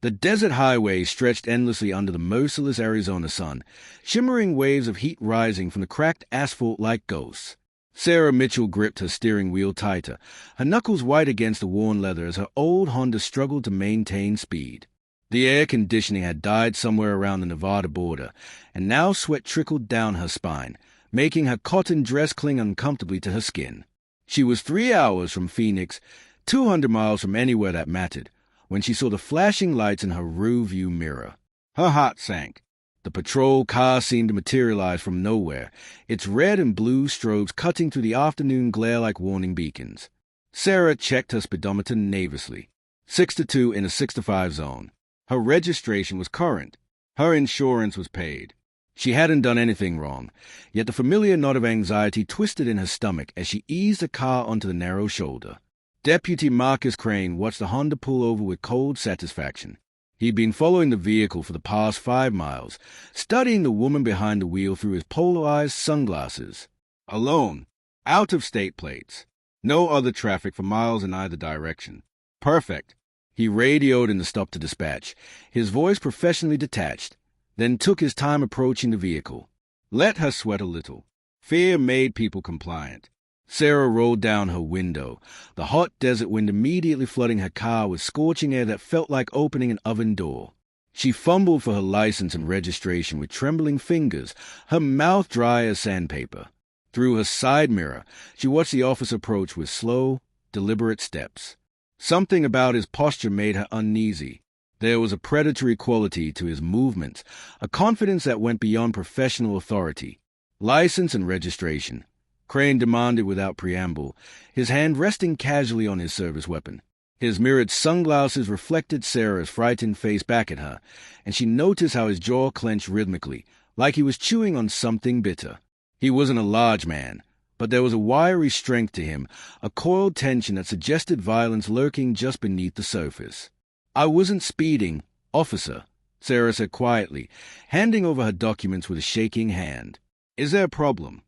The desert highway stretched endlessly under the merciless Arizona sun, shimmering waves of heat rising from the cracked asphalt like ghosts. Sarah Mitchell gripped her steering wheel tighter, her knuckles white against the worn leather as her old Honda struggled to maintain speed. The air conditioning had died somewhere around the Nevada border, and now sweat trickled down her spine, making her cotton dress cling uncomfortably to her skin. She was 3 hours from Phoenix, 200 miles from anywhere that mattered, when she saw the flashing lights in her rear-view mirror. Her heart sank. The patrol car seemed to materialize from nowhere, its red and blue strobes cutting through the afternoon glare like warning beacons. Sarah checked her speedometer nervously. 6-2 in a 6-5 zone. Her registration was current. Her insurance was paid. She hadn't done anything wrong, yet the familiar knot of anxiety twisted in her stomach as she eased the car onto the narrow shoulder. Deputy Marcus Crane watched the Honda pull over with cold satisfaction. He'd been following the vehicle for the past 5 miles, studying the woman behind the wheel through his polarized sunglasses. Alone. Out-of-state plates. No other traffic for miles in either direction. Perfect. He radioed in the stop to dispatch, his voice professionally detached, then took his time approaching the vehicle. Let her sweat a little. Fear made people compliant. Sarah rolled down her window, the hot desert wind immediately flooding her car with scorching air that felt like opening an oven door. She fumbled for her license and registration with trembling fingers, her mouth dry as sandpaper. Through her side mirror, she watched the officer approach with slow, deliberate steps. Something about his posture made her uneasy. There was a predatory quality to his movements, a confidence that went beyond professional authority. License and registration. Crane demanded without preamble, his hand resting casually on his service weapon. His mirrored sunglasses reflected Sarah's frightened face back at her, and she noticed how his jaw clenched rhythmically, like he was chewing on something bitter. He wasn't a large man, but there was a wiry strength to him, a coiled tension that suggested violence lurking just beneath the surface. "I wasn't speeding, officer," Sarah said quietly, handing over her documents with a shaking hand. "Is there a problem?"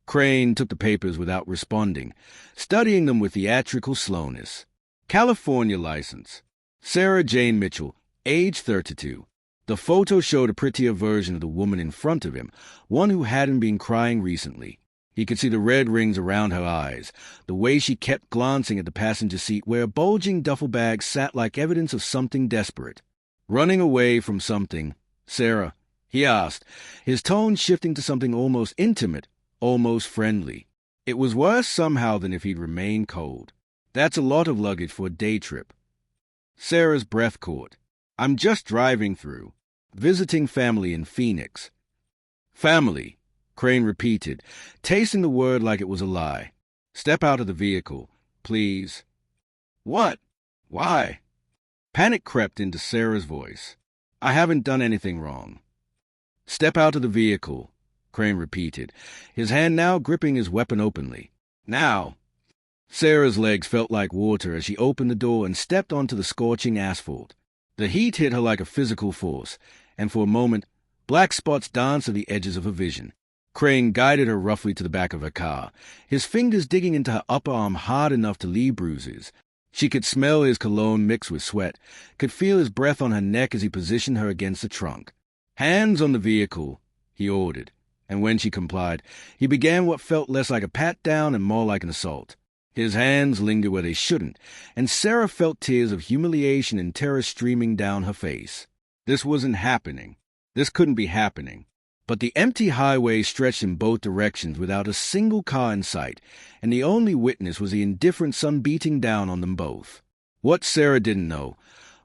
Crane took the papers without responding, studying them with theatrical slowness. California license. Sarah Jane Mitchell, age 32. The photo showed a prettier version of the woman in front of him, one who hadn't been crying recently. He could see the red rings around her eyes, the way she kept glancing at the passenger seat where a bulging duffel bag sat like evidence of something desperate. Running away from something, Sarah, he asked, his tone shifting to something almost intimate, almost friendly. It was worse somehow than if he'd remained cold. That's a lot of luggage for a day trip. Sarah's breath caught. "I'm just driving through. Visiting family in Phoenix." "Family," Crane repeated, tasting the word like it was a lie. "Step out of the vehicle, please." "What? Why?" Panic crept into Sarah's voice. "I haven't done anything wrong." "Step out of the vehicle," Crane repeated, his hand now gripping his weapon openly. "Now." Sarah's legs felt like water as she opened the door and stepped onto the scorching asphalt. The heat hit her like a physical force, and for a moment, black spots danced at the edges of her vision. Crane guided her roughly to the back of her car, his fingers digging into her upper arm hard enough to leave bruises. She could smell his cologne mixed with sweat, could feel his breath on her neck as he positioned her against the trunk. "Hands on the vehicle," he ordered, and when she complied, he began what felt less like a pat-down and more like an assault. His hands lingered where they shouldn't, and Sarah felt tears of humiliation and terror streaming down her face. This wasn't happening. This couldn't be happening. But the empty highway stretched in both directions without a single car in sight, and the only witness was the indifferent sun beating down on them both. What Sarah didn't know,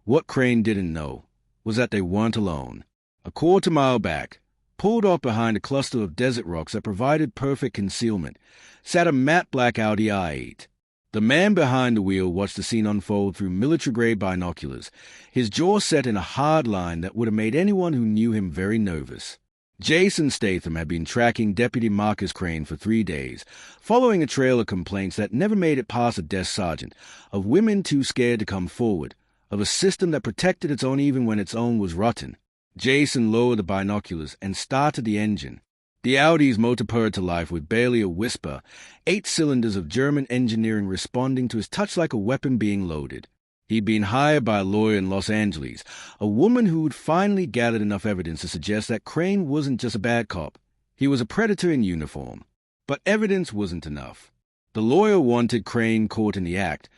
what Crane didn't know, was that they weren't alone. A quarter-mile back, pulled off behind a cluster of desert rocks that provided perfect concealment, sat a matte black Audi i8. The man behind the wheel watched the scene unfold through military-grade binoculars, his jaw set in a hard line that would have made anyone who knew him very nervous. Jason Statham had been tracking Deputy Marcus Crane for 3 days, following a trail of complaints that never made it past a desk sergeant, of women too scared to come forward, of a system that protected its own even when its own was rotten. Jason lowered the binoculars and started the engine. The Audi's motor purred to life with barely a whisper, 8 cylinders of German engineering responding to his touch like a weapon being loaded. He'd been hired by a lawyer in Los Angeles, a woman who'd finally gathered enough evidence to suggest that Crane wasn't just a bad cop. He was a predator in uniform. But evidence wasn't enough. The lawyer wanted Crane caught in the act,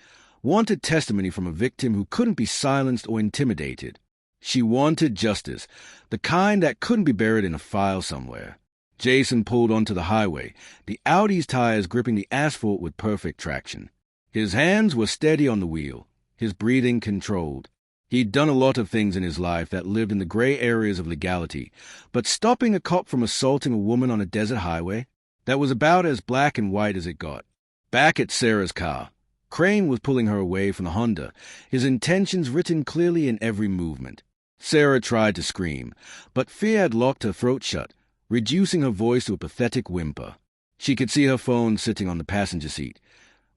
wanted testimony from a victim who couldn't be silenced or intimidated. She wanted justice, the kind that couldn't be buried in a file somewhere. Jason pulled onto the highway, the Audi's tires gripping the asphalt with perfect traction. His hands were steady on the wheel, his breathing controlled. He'd done a lot of things in his life that lived in the gray areas of legality, but stopping a cop from assaulting a woman on a desert highway, that was about as black and white as it got. Back at Sarah's car, Crane was pulling her away from the Honda, his intentions written clearly in every movement. Sarah tried to scream, but fear had locked her throat shut, reducing her voice to a pathetic whimper. She could see her phone sitting on the passenger seat.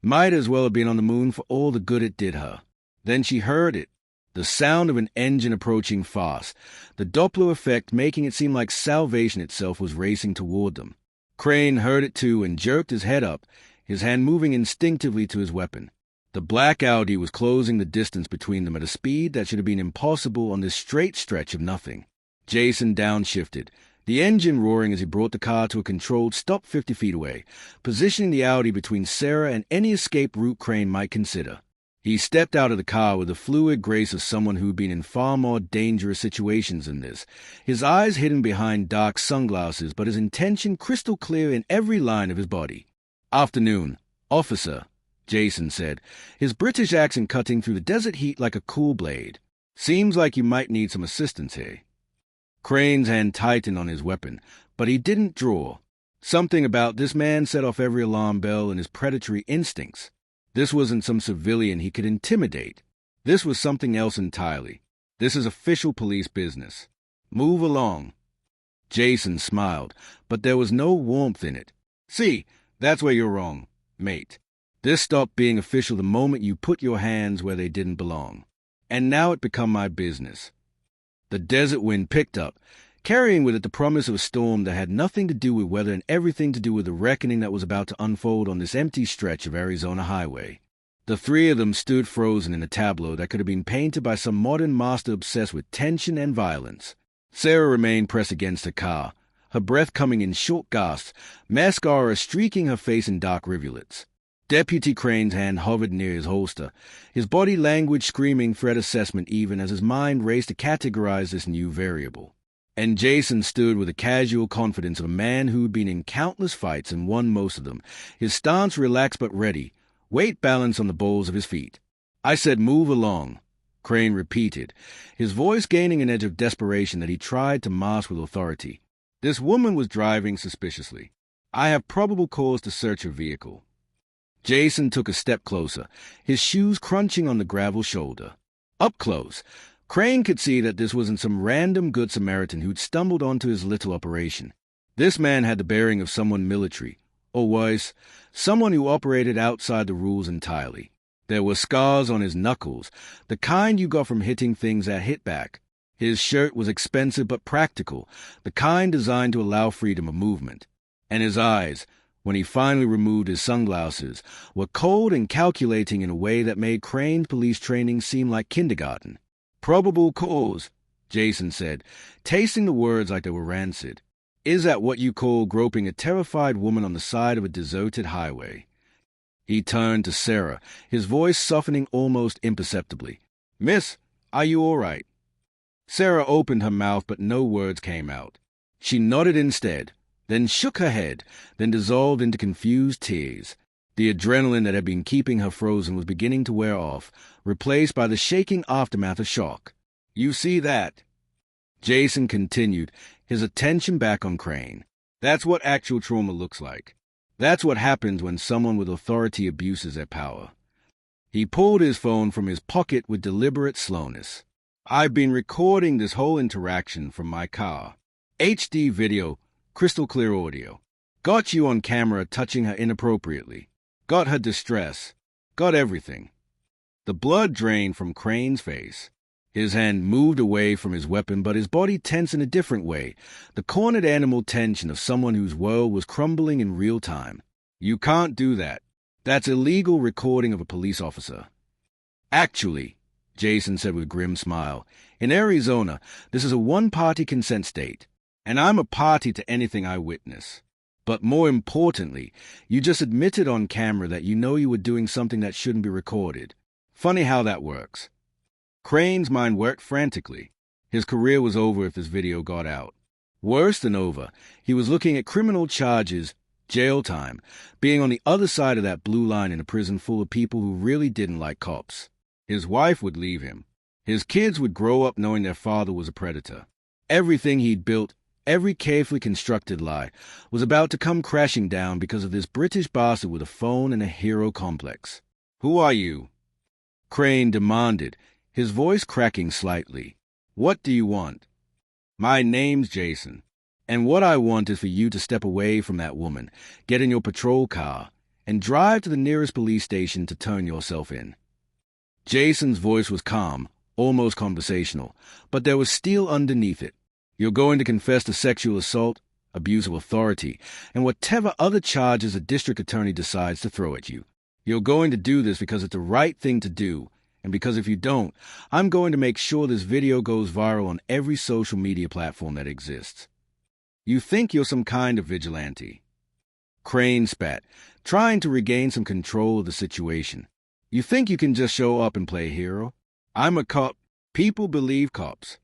Might as well have been on the moon for all the good it did her. Then she heard it, the sound of an engine approaching fast, the Doppler effect making it seem like salvation itself was racing toward them. Crane heard it too and jerked his head up, his hand moving instinctively to his weapon. The black Audi was closing the distance between them at a speed that should have been impossible on this straight stretch of nothing. Jason downshifted, the engine roaring as he brought the car to a controlled stop 50 feet away, positioning the Audi between Sarah and any escape route Crane might consider. He stepped out of the car with the fluid grace of someone who'd been in far more dangerous situations than this, his eyes hidden behind dark sunglasses but his intention crystal clear in every line of his body. "Afternoon, officer," Jason said, his British accent cutting through the desert heat like a cool blade. "Seems like you might need some assistance here." Crane's hand tightened on his weapon, but he didn't draw. Something about this man set off every alarm bell in his predatory instincts. This wasn't some civilian he could intimidate. This was something else entirely. This is official police business. "Move along." Jason smiled, but there was no warmth in it. "See, that's where you're wrong, mate. This stopped being official the moment you put your hands where they didn't belong. And now it become my business." The desert wind picked up, carrying with it the promise of a storm that had nothing to do with weather and everything to do with the reckoning that was about to unfold on this empty stretch of Arizona highway. The three of them stood frozen in a tableau that could have been painted by some modern master obsessed with tension and violence. Sarah remained pressed against her car, her breath coming in short gasps, mascara streaking her face in dark rivulets. Deputy Crane's hand hovered near his holster, his body language screaming threat assessment even as his mind raced to categorize this new variable. And Jason stood with the casual confidence of a man who'd been in countless fights and won most of them, his stance relaxed but ready, weight balanced on the balls of his feet. "I said move along," Crane repeated, his voice gaining an edge of desperation that he tried to mask with authority. "This woman was driving suspiciously. I have probable cause to search her vehicle." Jason took a step closer, his shoes crunching on the gravel shoulder. Up close, Crane could see that this wasn't some random Good Samaritan who'd stumbled onto his little operation. This man had the bearing of someone military, or worse, someone who operated outside the rules entirely. There were scars on his knuckles, the kind you got from hitting things that hit back. His shirt was expensive but practical, the kind designed to allow freedom of movement. And his eyes, when he finally removed his sunglasses, were cold and calculating in a way that made Crane's police training seem like kindergarten. "Probable cause," Jason said, tasting the words like they were rancid. "Is that what you call groping a terrified woman on the side of a deserted highway?" He turned to Sarah, his voice softening almost imperceptibly. "Miss, are you all right?" Sarah opened her mouth, but no words came out. She nodded instead, then shook her head, then dissolved into confused tears. The adrenaline that had been keeping her frozen was beginning to wear off, replaced by the shaking aftermath of shock. "You see that?" Jason continued, his attention back on Crane. "That's what actual trauma looks like. That's what happens when someone with authority abuses their power." He pulled his phone from his pocket with deliberate slowness. "I've been recording this whole interaction from my car. HD video, crystal clear audio. Got you on camera touching her inappropriately. Got her distress. Got everything." The blood drained from Crane's face. His hand moved away from his weapon, but his body tensed in a different way, the cornered animal tension of someone whose world was crumbling in real time. "You can't do that. That's illegal recording of a police officer." "Actually," Jason said with a grim smile. In Arizona, this is a one-party consent state, and I'm a party to anything I witness. But more importantly, you just admitted on camera that you know you were doing something that shouldn't be recorded. Funny how that works. Crane's mind worked frantically. His career was over if this video got out. Worse than over, he was looking at criminal charges, jail time, being on the other side of that blue line in a prison full of people who really didn't like cops. His wife would leave him. His kids would grow up knowing their father was a predator. Everything he'd built, every carefully constructed lie, was about to come crashing down because of this British bastard with a phone and a hero complex. Who are you? Crane demanded, his voice cracking slightly. What do you want? My name's Jason, and what I want is for you to step away from that woman, get in your patrol car, and drive to the nearest police station to turn yourself in. Jason's voice was calm, almost conversational, but there was steel underneath it. You're going to confess to sexual assault, abuse of authority, and whatever other charges a district attorney decides to throw at you. You're going to do this because it's the right thing to do, and because if you don't, I'm going to make sure this video goes viral on every social media platform that exists. You think you're some kind of vigilante. Crane spat, trying to regain some control of the situation. You think you can just show up and play hero? I'm a cop. People believe cops.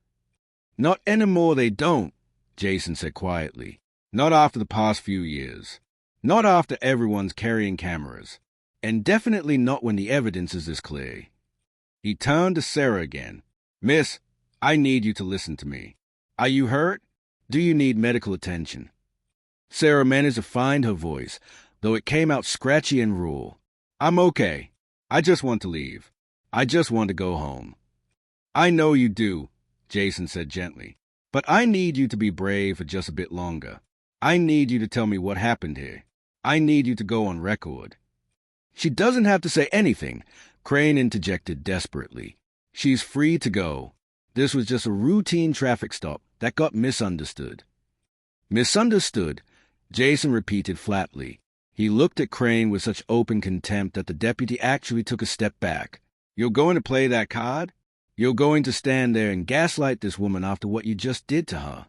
Not anymore, they don't, Jason said quietly. Not after the past few years. Not after everyone's carrying cameras. And definitely not when the evidence is this clear. He turned to Sarah again. Miss, I need you to listen to me. Are you hurt? Do you need medical attention? Sarah managed to find her voice, though it came out scratchy and raw. I'm okay. I just want to leave. I just want to go home. I know you do, Jason said gently. But I need you to be brave for just a bit longer. I need you to tell me what happened here. I need you to go on record. She doesn't have to say anything, Crane interjected desperately. She's free to go. This was just a routine traffic stop that got misunderstood. Misunderstood, Jason repeated flatly. He looked at Crane with such open contempt that the deputy actually took a step back. You're going to play that card? You're going to stand there and gaslight this woman after what you just did to her?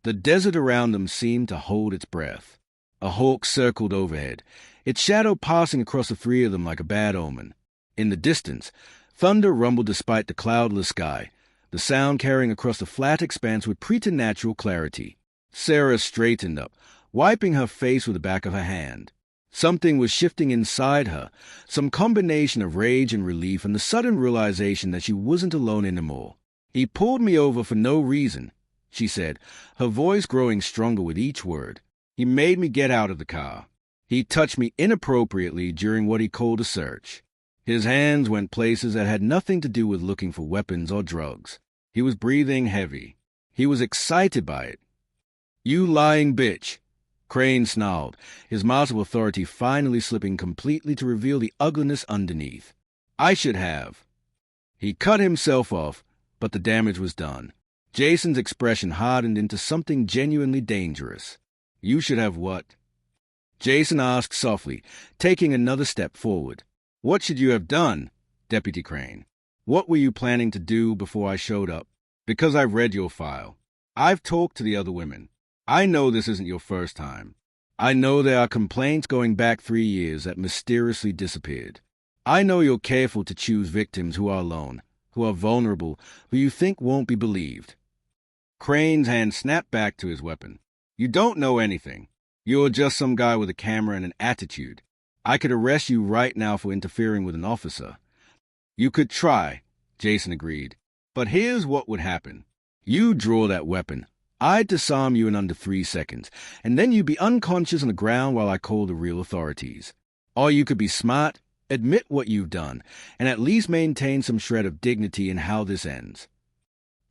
The desert around them seemed to hold its breath. A hawk circled overhead, its shadow passing across the three of them like a bad omen. In the distance, thunder rumbled despite the cloudless sky, the sound carrying across the flat expanse with preternatural clarity. Sarah straightened up, wiping her face with the back of her hand. Something was shifting inside her, some combination of rage and relief and the sudden realization that she wasn't alone anymore. He pulled me over for no reason, she said, her voice growing stronger with each word. He made me get out of the car. He touched me inappropriately during what he called a search. His hands went places that had nothing to do with looking for weapons or drugs. He was breathing heavy. He was excited by it. You lying bitch, Crane snarled, his mask of authority finally slipping completely to reveal the ugliness underneath. I should have. He cut himself off, but the damage was done. Jason's expression hardened into something genuinely dangerous. You should have what? Jason asked softly, taking another step forward. What should you have done, Deputy Crane? What were you planning to do before I showed up? Because I've read your file. I've talked to the other women. I know this isn't your first time. I know there are complaints going back 3 years that mysteriously disappeared. I know you're careful to choose victims who are alone, who are vulnerable, who you think won't be believed. Crane's hand snapped back to his weapon. You don't know anything. You're just some guy with a camera and an attitude. I could arrest you right now for interfering with an officer. You could try, Jason agreed. But here's what would happen. You draw that weapon. I'd disarm you in under 3 seconds, and then you'd be unconscious on the ground while I call the real authorities. Or you could be smart, admit what you've done, and at least maintain some shred of dignity in how this ends.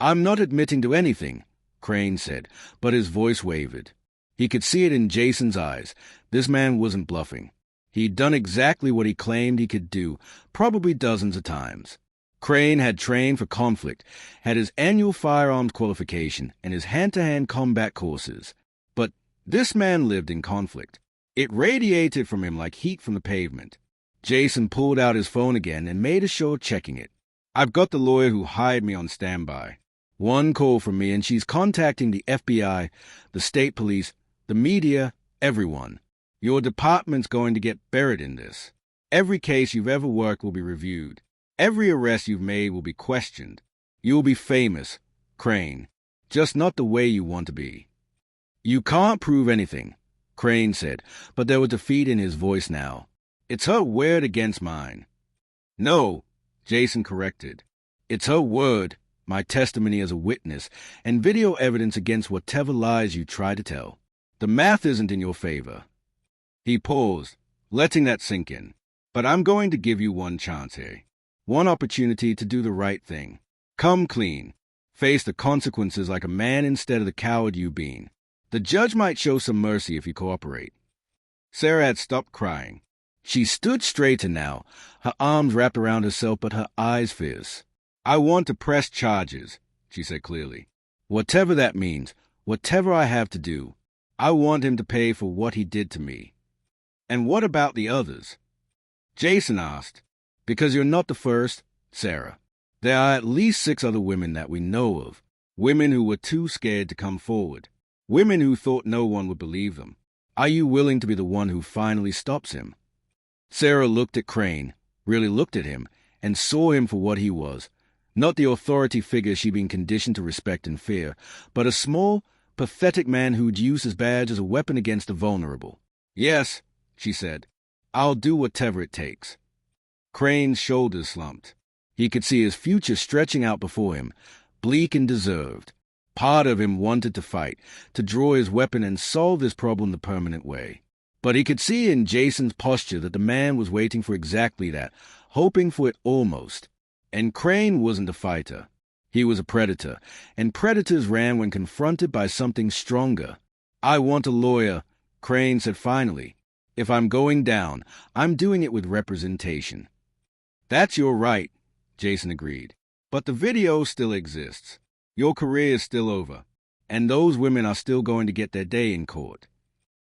I'm not admitting to anything, Crane said, but his voice wavered. He could see it in Jason's eyes. This man wasn't bluffing. He'd done exactly what he claimed he could do, probably dozens of times. Crane had trained for conflict, had his annual firearms qualification, and his hand-to-hand combat courses. But this man lived in conflict. It radiated from him like heat from the pavement. Jason pulled out his phone again and made a show of checking it. I've got the lawyer who hired me on standby. One call from me and she's contacting the FBI, the state police, the media, everyone. Your department's going to get buried in this. Every case you've ever worked will be reviewed. Every arrest you've made will be questioned. You'll be famous, Crane, just not the way you want to be. You can't prove anything, Crane said, but there was defeat in his voice now. It's her word against mine. No, Jason corrected. It's her word, my testimony as a witness, and video evidence against whatever lies you try to tell. The math isn't in your favor. He paused, letting that sink in. But I'm going to give you one chance here. One opportunity to do the right thing. Come clean. Face the consequences like a man instead of the coward you've been. The judge might show some mercy if you cooperate. Sarah had stopped crying. She stood straighter now, her arms wrapped around herself but her eyes fierce. I want to press charges, she said clearly. Whatever that means, whatever I have to do, I want him to pay for what he did to me. And what about the others? Jason asked. Because you're not the first, Sarah. There are at least 6 other women that we know of. Women who were too scared to come forward. Women who thought no one would believe them. Are you willing to be the one who finally stops him? Sarah looked at Crane, really looked at him, and saw him for what he was. Not the authority figure she'd been conditioned to respect and fear, but a small, pathetic man who'd use his badge as a weapon against the vulnerable. Yes, she said. I'll do whatever it takes. Crane's shoulders slumped. He could see his future stretching out before him, bleak and deserved. Part of him wanted to fight, to draw his weapon and solve this problem the permanent way. But he could see in Jason's posture that the man was waiting for exactly that, hoping for it almost. And Crane wasn't a fighter. He was a predator, and predators ran when confronted by something stronger. I want a lawyer, Crane said finally. If I'm going down, I'm doing it with representation. That's your right, Jason agreed. But the video still exists. Your career is still over, and those women are still going to get their day in court.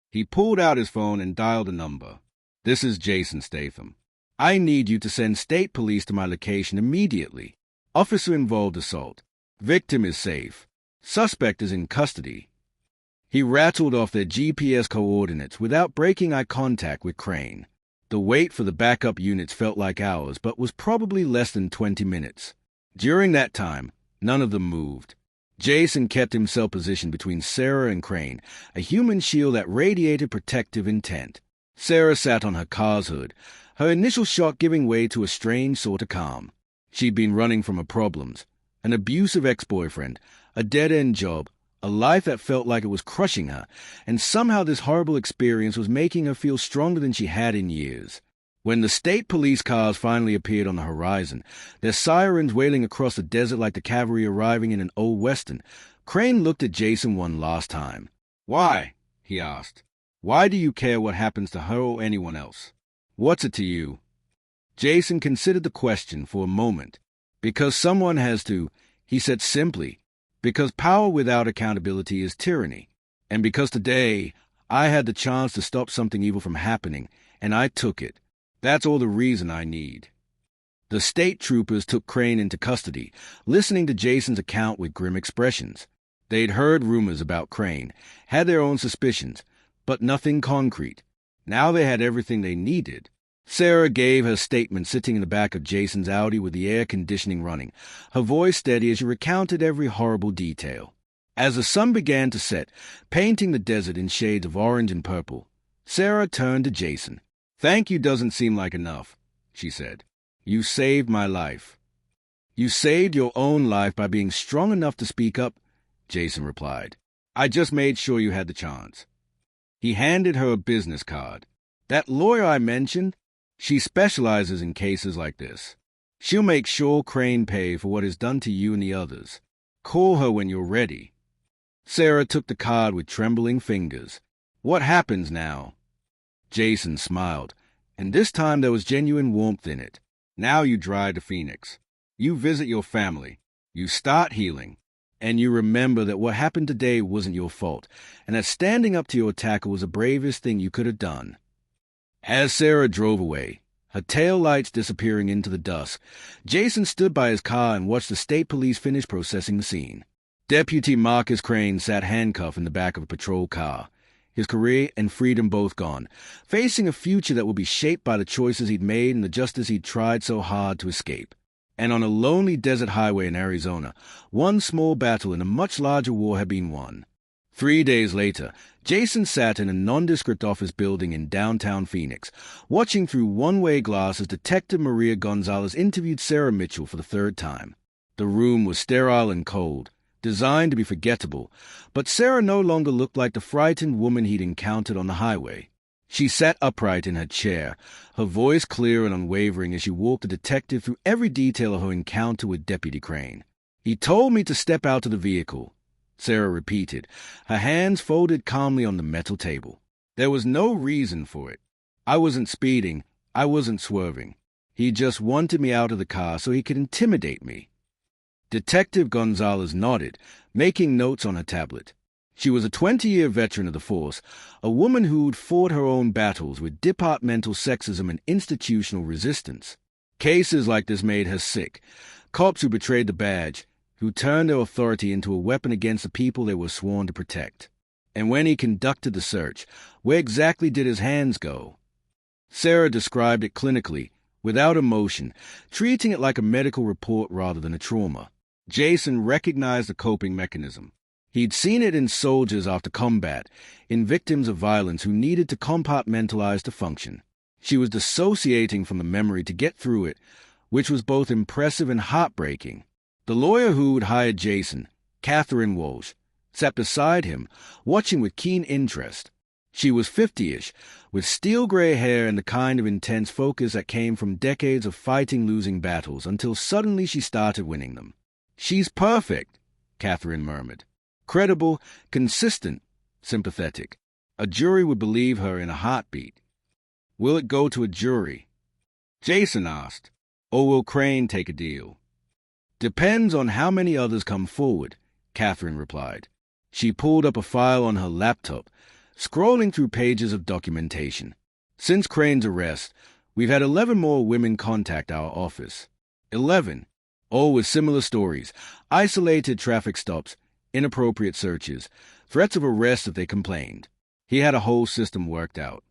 He pulled out his phone and dialed a number. This is Jason Statham. I need you to send state police to my location immediately. Officer involved assault. Victim is safe. Suspect is in custody. He rattled off their GPS coordinates without breaking eye contact with Crane. The wait for the backup units felt like hours, but was probably less than 20 minutes. During that time, none of them moved. Jason kept himself positioned between Sarah and Crane, a human shield that radiated protective intent. Sarah sat on her car's hood, her initial shock giving way to a strange sort of calm. She'd been running from her problems, an abusive ex-boyfriend, a dead-end job, a life that felt like it was crushing her, and somehow this horrible experience was making her feel stronger than she had in years. When the state police cars finally appeared on the horizon, their sirens wailing across the desert like the cavalry arriving in an old western, Crane looked at Jason one last time. Why? He asked. Why do you care what happens to her or anyone else? What's it to you? Jason considered the question for a moment. Because someone has to, he said simply. Because power without accountability is tyranny. And because today I had the chance to stop something evil from happening, and I took it. That's all the reason I need. The state troopers took Crane into custody, listening to Jason's account with grim expressions. They'd heard rumors about Crane, had their own suspicions, but nothing concrete. Now they had everything they needed. Sarah gave her statement sitting in the back of Jason's Audi with the air conditioning running, her voice steady as she recounted every horrible detail. As the sun began to set, painting the desert in shades of orange and purple, Sarah turned to Jason. Thank you doesn't seem like enough, she said. You saved my life. You saved your own life by being strong enough to speak up, Jason replied. I just made sure you had the chance. He handed her a business card. That lawyer I mentioned, she specializes in cases like this. She'll make sure Crane pay for what is done to you and the others. Call her when you're ready. Sarah took the card with trembling fingers. What happens now? Jason smiled, and this time there was genuine warmth in it. Now you drive to Phoenix. You visit your family. You start healing. And you remember that what happened today wasn't your fault, and that standing up to your attacker was the bravest thing you could have done. As Sarah drove away, her tail lights disappearing into the dusk. Jason stood by his car and watched the state police finish processing the scene. Deputy Marcus Crane sat handcuffed in the back of a patrol car, his career and freedom both gone, facing a future that would be shaped by the choices he'd made and the justice he'd tried so hard to escape. And on a lonely desert highway in Arizona, one small battle in a much larger war had been won. 3 days later, Jason sat in a nondescript office building in downtown Phoenix, watching through one-way glass as Detective Maria Gonzalez interviewed Sarah Mitchell for the third time. The room was sterile and cold, designed to be forgettable, but Sarah no longer looked like the frightened woman he'd encountered on the highway. She sat upright in her chair, her voice clear and unwavering as she walked the detective through every detail of her encounter with Deputy Crane. "He told me to step out of the vehicle," Sarah repeated, her hands folded calmly on the metal table. "There was no reason for it. I wasn't speeding, I wasn't swerving. He just wanted me out of the car so he could intimidate me." Detective Gonzalez nodded, making notes on her tablet. She was a 20-year veteran of the force, a woman who'd fought her own battles with departmental sexism and institutional resistance. Cases like this made her sick. Cops who betrayed the badge, who turned their authority into a weapon against the people they were sworn to protect. And when he conducted the search, where exactly did his hands go? Sarah described it clinically, without emotion, treating it like a medical report rather than a trauma. Jason recognized the coping mechanism. He'd seen it in soldiers after combat, in victims of violence who needed to compartmentalize to function. She was dissociating from the memory to get through it, which was both impressive and heartbreaking. The lawyer who'd hired Jason, Catherine Walsh, sat beside him, watching with keen interest. She was 50-ish, with steel-gray hair and the kind of intense focus that came from decades of fighting losing battles until suddenly she started winning them. "She's perfect," Catherine murmured. "Credible, consistent, sympathetic. A jury would believe her in a heartbeat." "Will it go to a jury?" Jason asked. "Or will Crane take a deal?" "Depends on how many others come forward," Catherine replied. She pulled up a file on her laptop, scrolling through pages of documentation. "Since Crane's arrest, we've had 11 more women contact our office. 11. All with similar stories: isolated traffic stops, inappropriate searches, threats of arrest if they complained. He had a whole system worked out."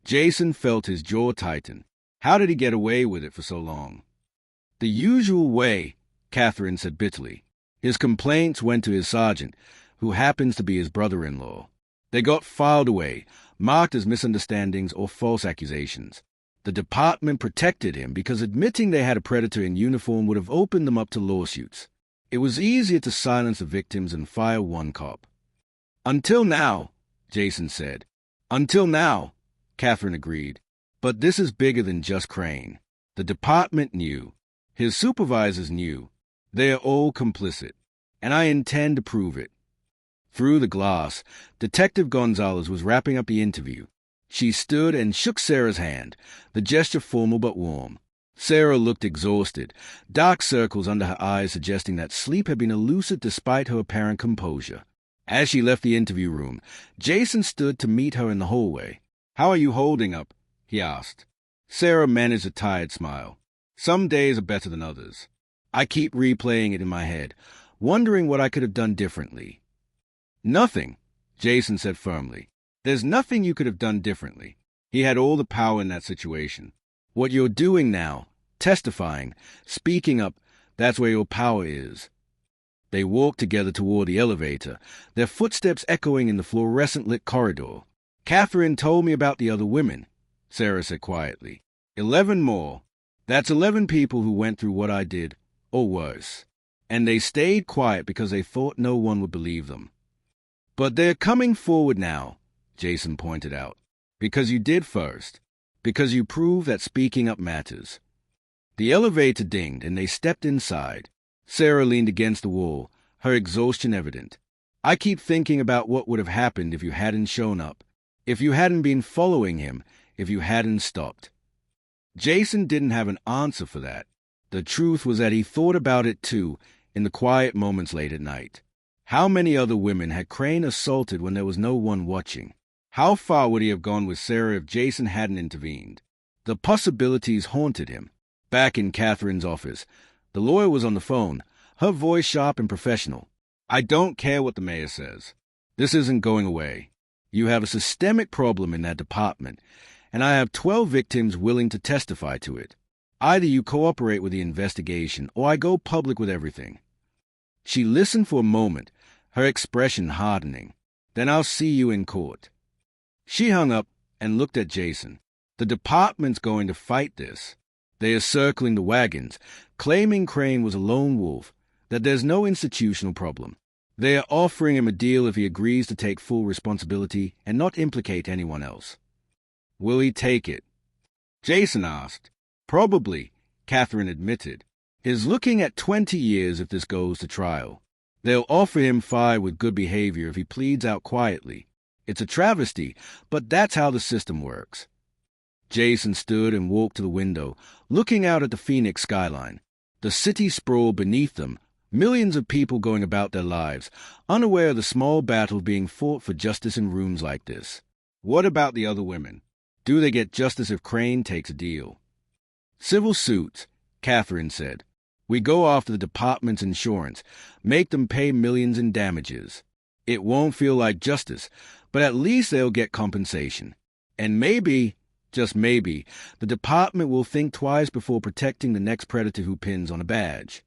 Jason felt his jaw tighten. How did he get away with it for so long? "The usual way," Catherine said bitterly. "His complaints went to his sergeant, who happens to be his brother-in-law. They got filed away, marked as misunderstandings or false accusations. The department protected him because admitting they had a predator in uniform would have opened them up to lawsuits. It was easier to silence the victims and fire one cop." "Until now," Jason said. "Until now," Catherine agreed. "But this is bigger than just Crane. The department knew. His supervisors knew. They are all complicit. And I intend to prove it." Through the glass, Detective Gonzalez was wrapping up the interview. She stood and shook Sarah's hand, the gesture formal but warm. Sarah looked exhausted, dark circles under her eyes suggesting that sleep had been elusive despite her apparent composure. As she left the interview room, Jason stood to meet her in the hallway. "How are you holding up?" he asked. Sarah managed a tired smile. "Some days are better than others. I keep replaying it in my head, wondering what I could have done differently." "Nothing," Jason said firmly. "There's nothing you could have done differently." He had all the power in that situation. "What you're doing now, testifying, speaking up, that's where your power is." They walked together toward the elevator, their footsteps echoing in the fluorescent-lit corridor. "Catherine told me about the other women," Sarah said quietly. 11 more. That's 11 people who went through what I did, or worse. And they stayed quiet because they thought no one would believe them. But they're coming forward now, Jason pointed out. Because you did first. Because you proved that speaking up matters. The elevator dinged and they stepped inside. Sarah leaned against the wall, her exhaustion evident. I keep thinking about what would have happened if you hadn't shown up. If you hadn't been following him. If you hadn't stopped. Jason didn't have an answer for that. The truth was that he thought about it too, in the quiet moments late at night. How many other women had Crane assaulted when there was no one watching? How far would he have gone with Sarah if Jason hadn't intervened? The possibilities haunted him. Back in Catherine's office, the lawyer was on the phone, her voice sharp and professional. "I don't care what the mayor says. This isn't going away. You have a systemic problem in that department, and I have 12 victims willing to testify to it. Either you cooperate with the investigation, or I go public with everything." She listened for a moment, her expression hardening. "Then I'll see you in court." She hung up and looked at Jason. The department's going to fight this. They are circling the wagons, claiming Crane was a lone wolf, that there's no institutional problem. They are offering him a deal if he agrees to take full responsibility and not implicate anyone else. Will he take it? Jason asked. Probably, Catherine admitted. Is looking at 20 years if this goes to trial. They'll offer him 5 with good behavior if he pleads out quietly. It's a travesty, but that's how the system works. Jason stood and walked to the window, looking out at the Phoenix skyline. The city sprawled beneath them, millions of people going about their lives, unaware of the small battle being fought for justice in rooms like this. What about the other women? Do they get justice if Crane takes a deal? Civil suits, Catherine said. We go after the department's insurance, make them pay millions in damages. It won't feel like justice, but at least they'll get compensation. And maybe, just maybe, the department will think twice before protecting the next predator who pins on a badge.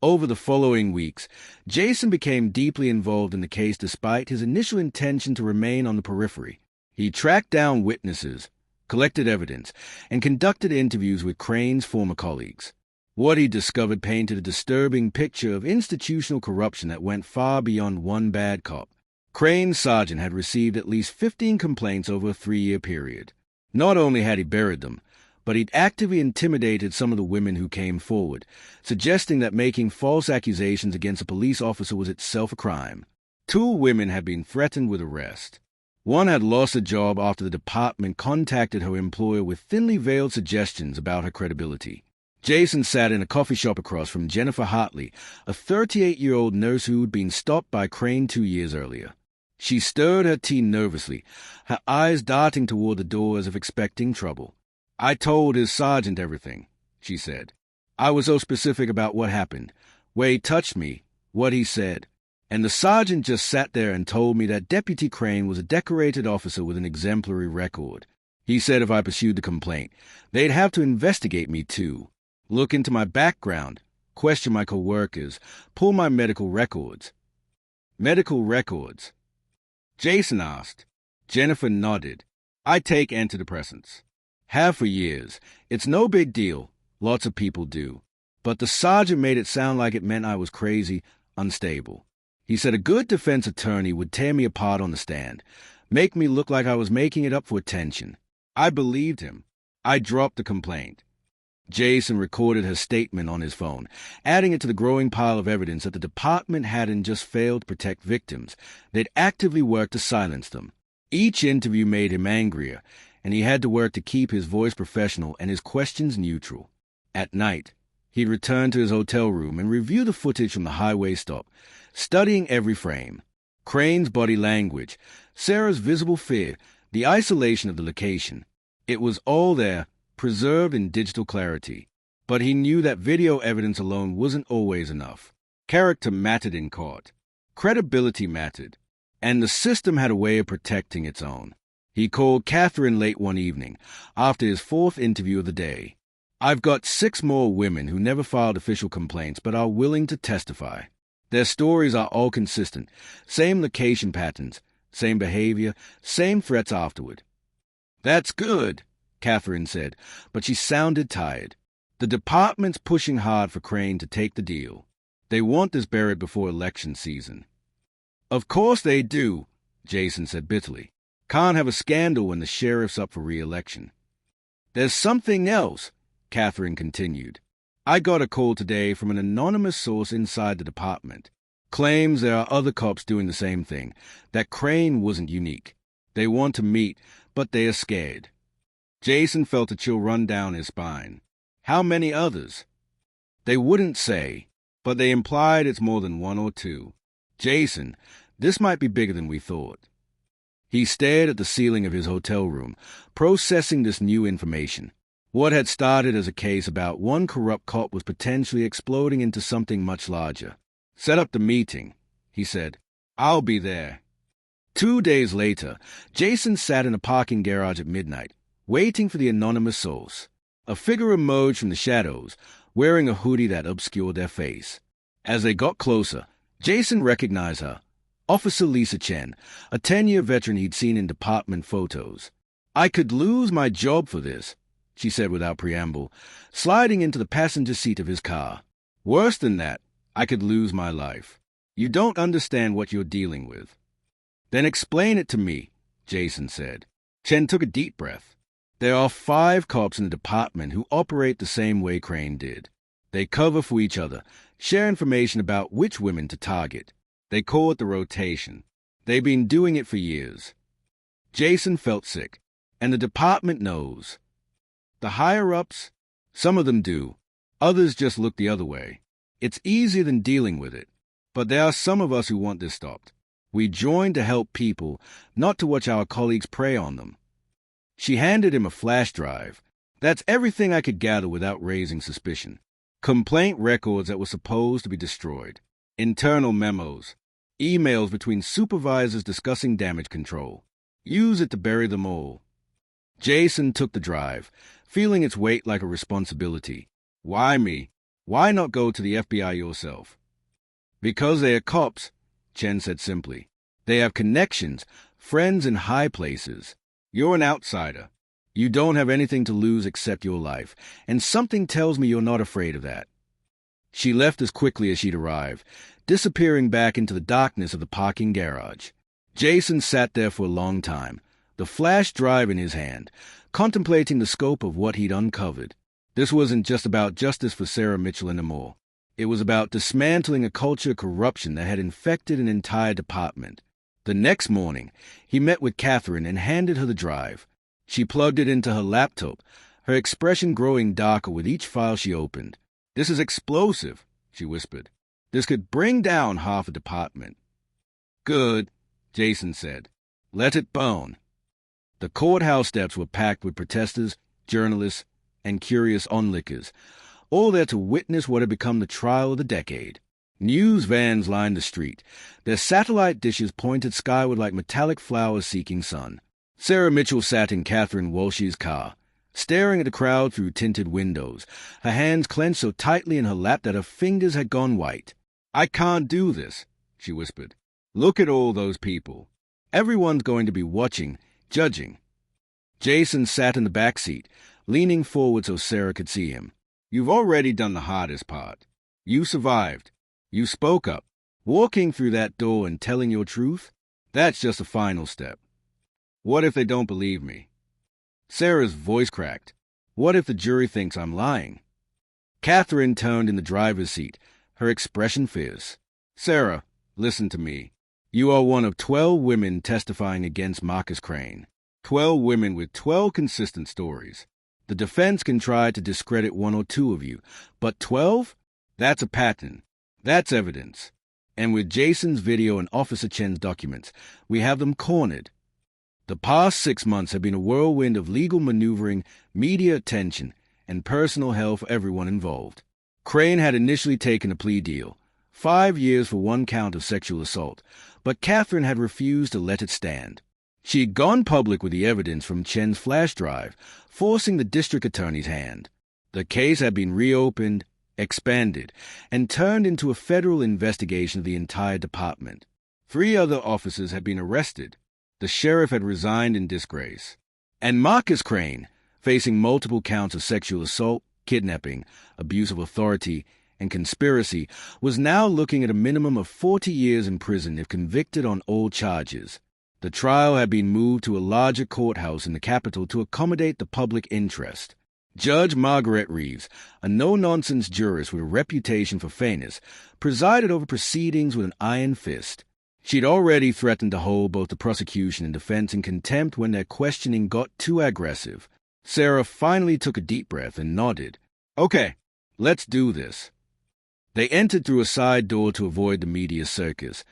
Over the following weeks, Jason became deeply involved in the case despite his initial intention to remain on the periphery. He tracked down witnesses, collected evidence, and conducted interviews with Crane's former colleagues. What he discovered painted a disturbing picture of institutional corruption that went far beyond one bad cop. Crane's sergeant had received at least 15 complaints over a 3-year period. Not only had he buried them, but he'd actively intimidated some of the women who came forward, suggesting that making false accusations against a police officer was itself a crime. 2 women had been threatened with arrest. One had lost a job after the department contacted her employer with thinly veiled suggestions about her credibility. Jason sat in a coffee shop across from Jennifer Hartley, a 38-year-old nurse who'd been stopped by Crane 2 years earlier. She stirred her tea nervously, her eyes darting toward the door as if expecting trouble. I told his sergeant everything, she said. I was so specific about what happened, where he touched me, what he said. And the sergeant just sat there and told me that Deputy Crane was a decorated officer with an exemplary record. He said if I pursued the complaint, they'd have to investigate me too. Look into my background, question my co-workers, pull my medical records. Medical records? Jason asked. Jennifer nodded. I take antidepressants. Have for years. It's no big deal. Lots of people do. But the sergeant made it sound like it meant I was crazy, unstable. He said a good defense attorney would tear me apart on the stand, make me look like I was making it up for attention. I believed him. I dropped the complaint. Jason recorded her statement on his phone, adding it to the growing pile of evidence that the department hadn't just failed to protect victims, they'd actively worked to silence them. Each interview made him angrier, and he had to work to keep his voice professional and his questions neutral. At night, he'd return to his hotel room and review the footage from the highway stop, studying every frame. Crane's body language, Sarah's visible fear, the isolation of the location. It was all there, preserved in digital clarity. But he knew that video evidence alone wasn't always enough. Character mattered in court. Credibility mattered. And the system had a way of protecting its own. He called Catherine late one evening, after his 4th interview of the day. I've got 6 more women who never filed official complaints but are willing to testify. Their stories are all consistent. Same location patterns, same behavior, same threats afterward. That's good, Catherine said, but she sounded tired. The department's pushing hard for Crane to take the deal. They want this buried before election season. Of course they do, Jason said bitterly. Can't have a scandal when the sheriff's up for re-election. There's something else, Catherine continued. I got a call today from an anonymous source inside the department. Claims there are other cops doing the same thing, that Crane wasn't unique. They want to meet, but they are scared. Jason felt a chill run down his spine. How many others? They wouldn't say, but they implied it's more than 1 or 2. Jason, this might be bigger than we thought. He stared at the ceiling of his hotel room, processing this new information. What had started as a case about one corrupt cop was potentially exploding into something much larger. "Set up the meeting," he said. "I'll be there." 2 days later, Jason sat in a parking garage at midnight, waiting for the anonymous source. A figure emerged from the shadows, wearing a hoodie that obscured their face. As they got closer, Jason recognized her. Officer Lisa Chen, a 10-year veteran he'd seen in department photos. "I could lose my job for this," she said without preamble, sliding into the passenger seat of his car. "Worse than that, I could lose my life. You don't understand what you're dealing with." "Then explain it to me," Jason said. Chen took a deep breath. "There are 5 cops in the department who operate the same way Crane did. They cover for each other, share information about which women to target. They call it the rotation. They've been doing it for years." Jason felt sick, and the department knows. The higher-ups, some of them do. Others just look the other way. It's easier than dealing with it. But there are some of us who want this stopped. We join to help people, not to watch our colleagues prey on them. She handed him a flash drive. That's everything I could gather without raising suspicion. Complaint records that were supposed to be destroyed. Internal memos. Emails between supervisors discussing damage control. Use it to bury them all. Jason took the drive, feeling its weight like a responsibility. "Why me? Why not go to the FBI yourself?" "Because they are cops," Chen said simply. "They have connections, friends in high places. You're an outsider. You don't have anything to lose except your life, and something tells me you're not afraid of that." She left as quickly as she'd arrived, disappearing back into the darkness of the parking garage. Jason sat there for a long time, the flash drive in his hand, contemplating the scope of what he'd uncovered. This wasn't just about justice for Sarah Mitchell anymore. It was about dismantling a culture of corruption that had infected an entire department. The next morning, he met with Catherine and handed her the drive. She plugged it into her laptop, her expression growing darker with each file she opened. "This is explosive," she whispered. "This could bring down half a department." "Good," Jason said. "Let it burn." The courthouse steps were packed with protesters, journalists, and curious onlookers, all there to witness what had become the trial of the decade. News vans lined the street, their satellite dishes pointed skyward like metallic flowers seeking sun. Sarah Mitchell sat in Catherine Walsh's car, staring at the crowd through tinted windows, her hands clenched so tightly in her lap that her fingers had gone white. "I can't do this," she whispered. "Look at all those people. Everyone's going to be watching, judging." Jason sat in the back seat, leaning forward so Sarah could see him. "You've already done the hardest part. You survived. You spoke up. Walking through that door and telling your truth, that's just the final step. What if they don't believe me?" Sarah's voice cracked. "What if the jury thinks I'm lying?" Catherine turned in the driver's seat, her expression fierce. "Sarah, listen to me. You are one of 12 women testifying against Marcus Crane. 12 women with 12 consistent stories. The defense can try to discredit 1 or 2 of you, but 12? That's a pattern. That's evidence. And with Jason's video and Officer Chen's documents, we have them cornered. The past 6 months have been a whirlwind of legal maneuvering, media attention, and personal hell for everyone involved. Crane had initially taken a plea deal, 5 years for 1 count of sexual assault, but Catherine had refused to let it stand. She had gone public with the evidence from Chen's flash drive, forcing the district attorney's hand. The case had been reopened, expanded, and turned into a federal investigation of the entire department. 3 other officers had been arrested. The sheriff had resigned in disgrace. And Marcus Crane, facing multiple counts of sexual assault, kidnapping, abuse of authority, and conspiracy, was now looking at a minimum of 40 years in prison if convicted on all charges. The trial had been moved to a larger courthouse in the capital to accommodate the public interest. Judge Margaret Reeves, a no-nonsense jurist with a reputation for fairness, presided over proceedings with an iron fist. She'd already threatened to hold both the prosecution and defense in contempt when their questioning got too aggressive. Sarah finally took a deep breath and nodded. "Okay, let's do this." They entered through a side door to avoid the media circus.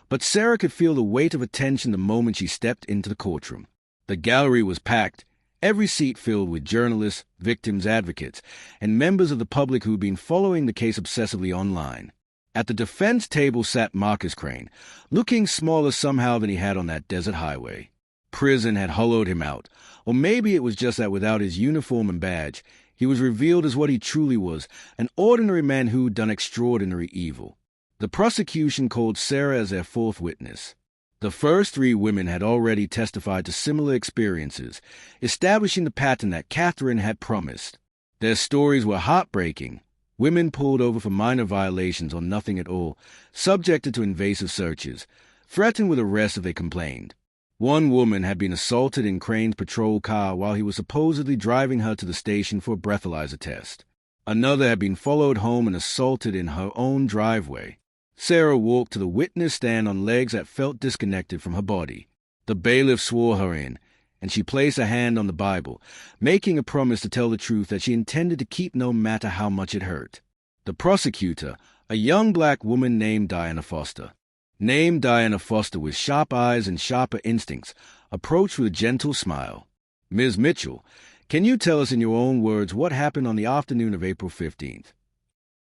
But Sarah could feel the weight of attention the moment she stepped into the courtroom. The gallery was packed, every seat filled with journalists, victims' advocates, and members of the public who'd been following the case obsessively online. At the defense table sat Marcus Crane, looking smaller somehow than he had on that desert highway. Prison had hollowed him out, or maybe it was just that without his uniform and badge, he was revealed as what he truly was, an ordinary man who'd done extraordinary evil. The prosecution called Sarah as their fourth witness. The first three women had already testified to similar experiences, establishing the pattern that Catherine had promised. Their stories were heartbreaking. Women pulled over for minor violations or nothing at all, subjected to invasive searches, threatened with arrest if they complained. One woman had been assaulted in Crane's patrol car while he was supposedly driving her to the station for a breathalyzer test. Another had been followed home and assaulted in her own driveway. Sarah walked to the witness stand on legs that felt disconnected from her body. The bailiff swore her in, and she placed a hand on the Bible, making a promise to tell the truth that she intended to keep no matter how much it hurt. The prosecutor, a young black woman named Diana Foster, with sharp eyes and sharper instincts, approached with a gentle smile. "Ms. Mitchell, can you tell us in your own words what happened on the afternoon of April 15th?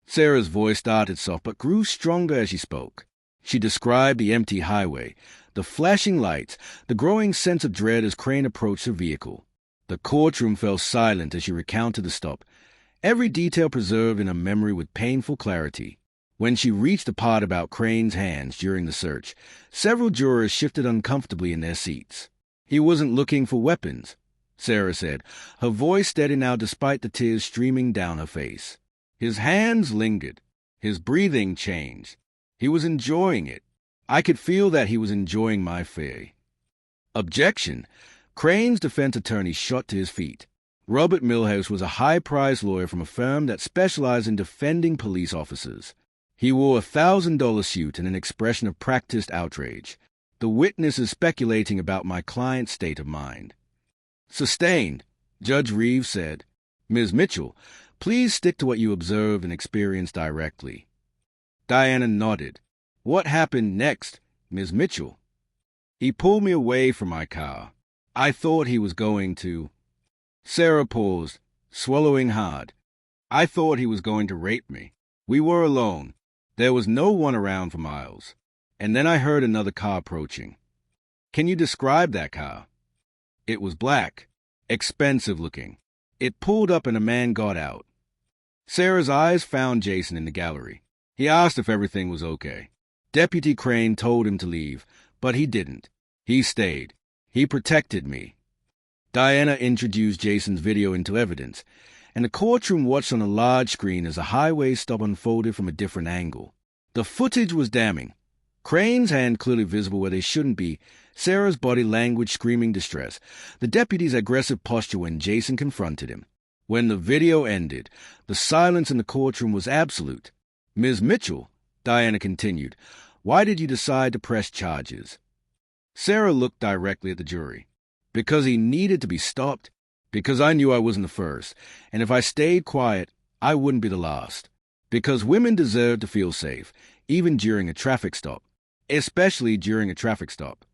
Sarah's voice started soft but grew stronger as she spoke. She described the empty highway, the flashing lights, the growing sense of dread as Crane approached her vehicle. The courtroom fell silent as she recounted the stop, every detail preserved in her memory with painful clarity. When she reached the part about Crane's hands during the search, several jurors shifted uncomfortably in their seats. "He wasn't looking for weapons," Sarah said, her voice steady now despite the tears streaming down her face. "His hands lingered. His breathing changed. He was enjoying it. I could feel that he was enjoying my fear." Objection! Crane's defense attorney shot to his feet. Robert Milhouse was a high-priced lawyer from a firm that specialized in defending police officers. He wore a $1,000 suit and an expression of practiced outrage. "The witness is speculating about my client's state of mind." "Sustained," Judge Reeves said. "Ms. Mitchell, please stick to what you observed and experienced directly." Diana nodded. "What happened next, Ms. Mitchell?" "He pulled me away from my car. I thought he was going to—" Sarah paused, swallowing hard. "I thought he was going to rape me. We were alone. There was no one around for miles. And then I heard another car approaching." "Can you describe that car?" "It was black, expensive looking. It pulled up and a man got out." Sarah's eyes found Jason in the gallery. He asked if everything was okay. Deputy Crane told him to leave, but he didn't. He stayed. "He protected me." Diana introduced Jason's video into evidence, and the courtroom watched on a large screen as the highway stop unfolded from a different angle. The footage was damning. Crane's hand clearly visible where they shouldn't be, Sarah's body language screaming distress, the deputy's aggressive posture when Jason confronted him. When the video ended, the silence in the courtroom was absolute. "Ms. Mitchell," Diana continued, "why did you decide to press charges?" Sarah looked directly at the jury. "Because he needed to be stopped. Because I knew I wasn't the first, and if I stayed quiet, I wouldn't be the last. Because women deserve to feel safe, even during a traffic stop. Especially during a traffic stop."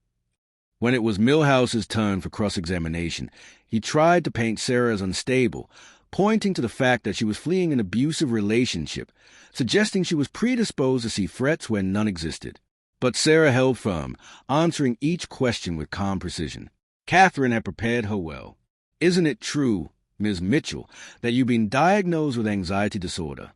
When it was Milhouse's turn for cross-examination, he tried to paint Sarah as unstable, pointing to the fact that she was fleeing an abusive relationship, suggesting she was predisposed to see threats where none existed. But Sarah held firm, answering each question with calm precision. Catherine had prepared her well. "Isn't it true, Ms. Mitchell, that you've been diagnosed with anxiety disorder?"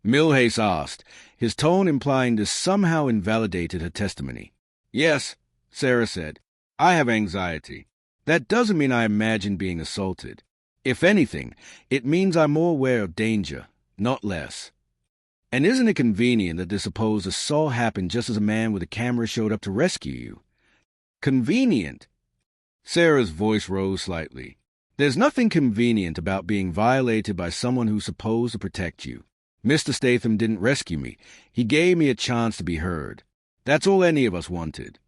Milhouse asked, his tone implying this somehow invalidated her testimony. "Yes," Sarah said, "I have anxiety. That doesn't mean I imagine being assaulted. If anything, it means I'm more aware of danger, not less." "And isn't it convenient that this supposed assault happened just as a man with a camera showed up to rescue you?" "Convenient?" Sarah's voice rose slightly. "There's nothing convenient about being violated by someone who's supposed to protect you. Mr. Statham didn't rescue me. He gave me a chance to be heard. That's all any of us wanted."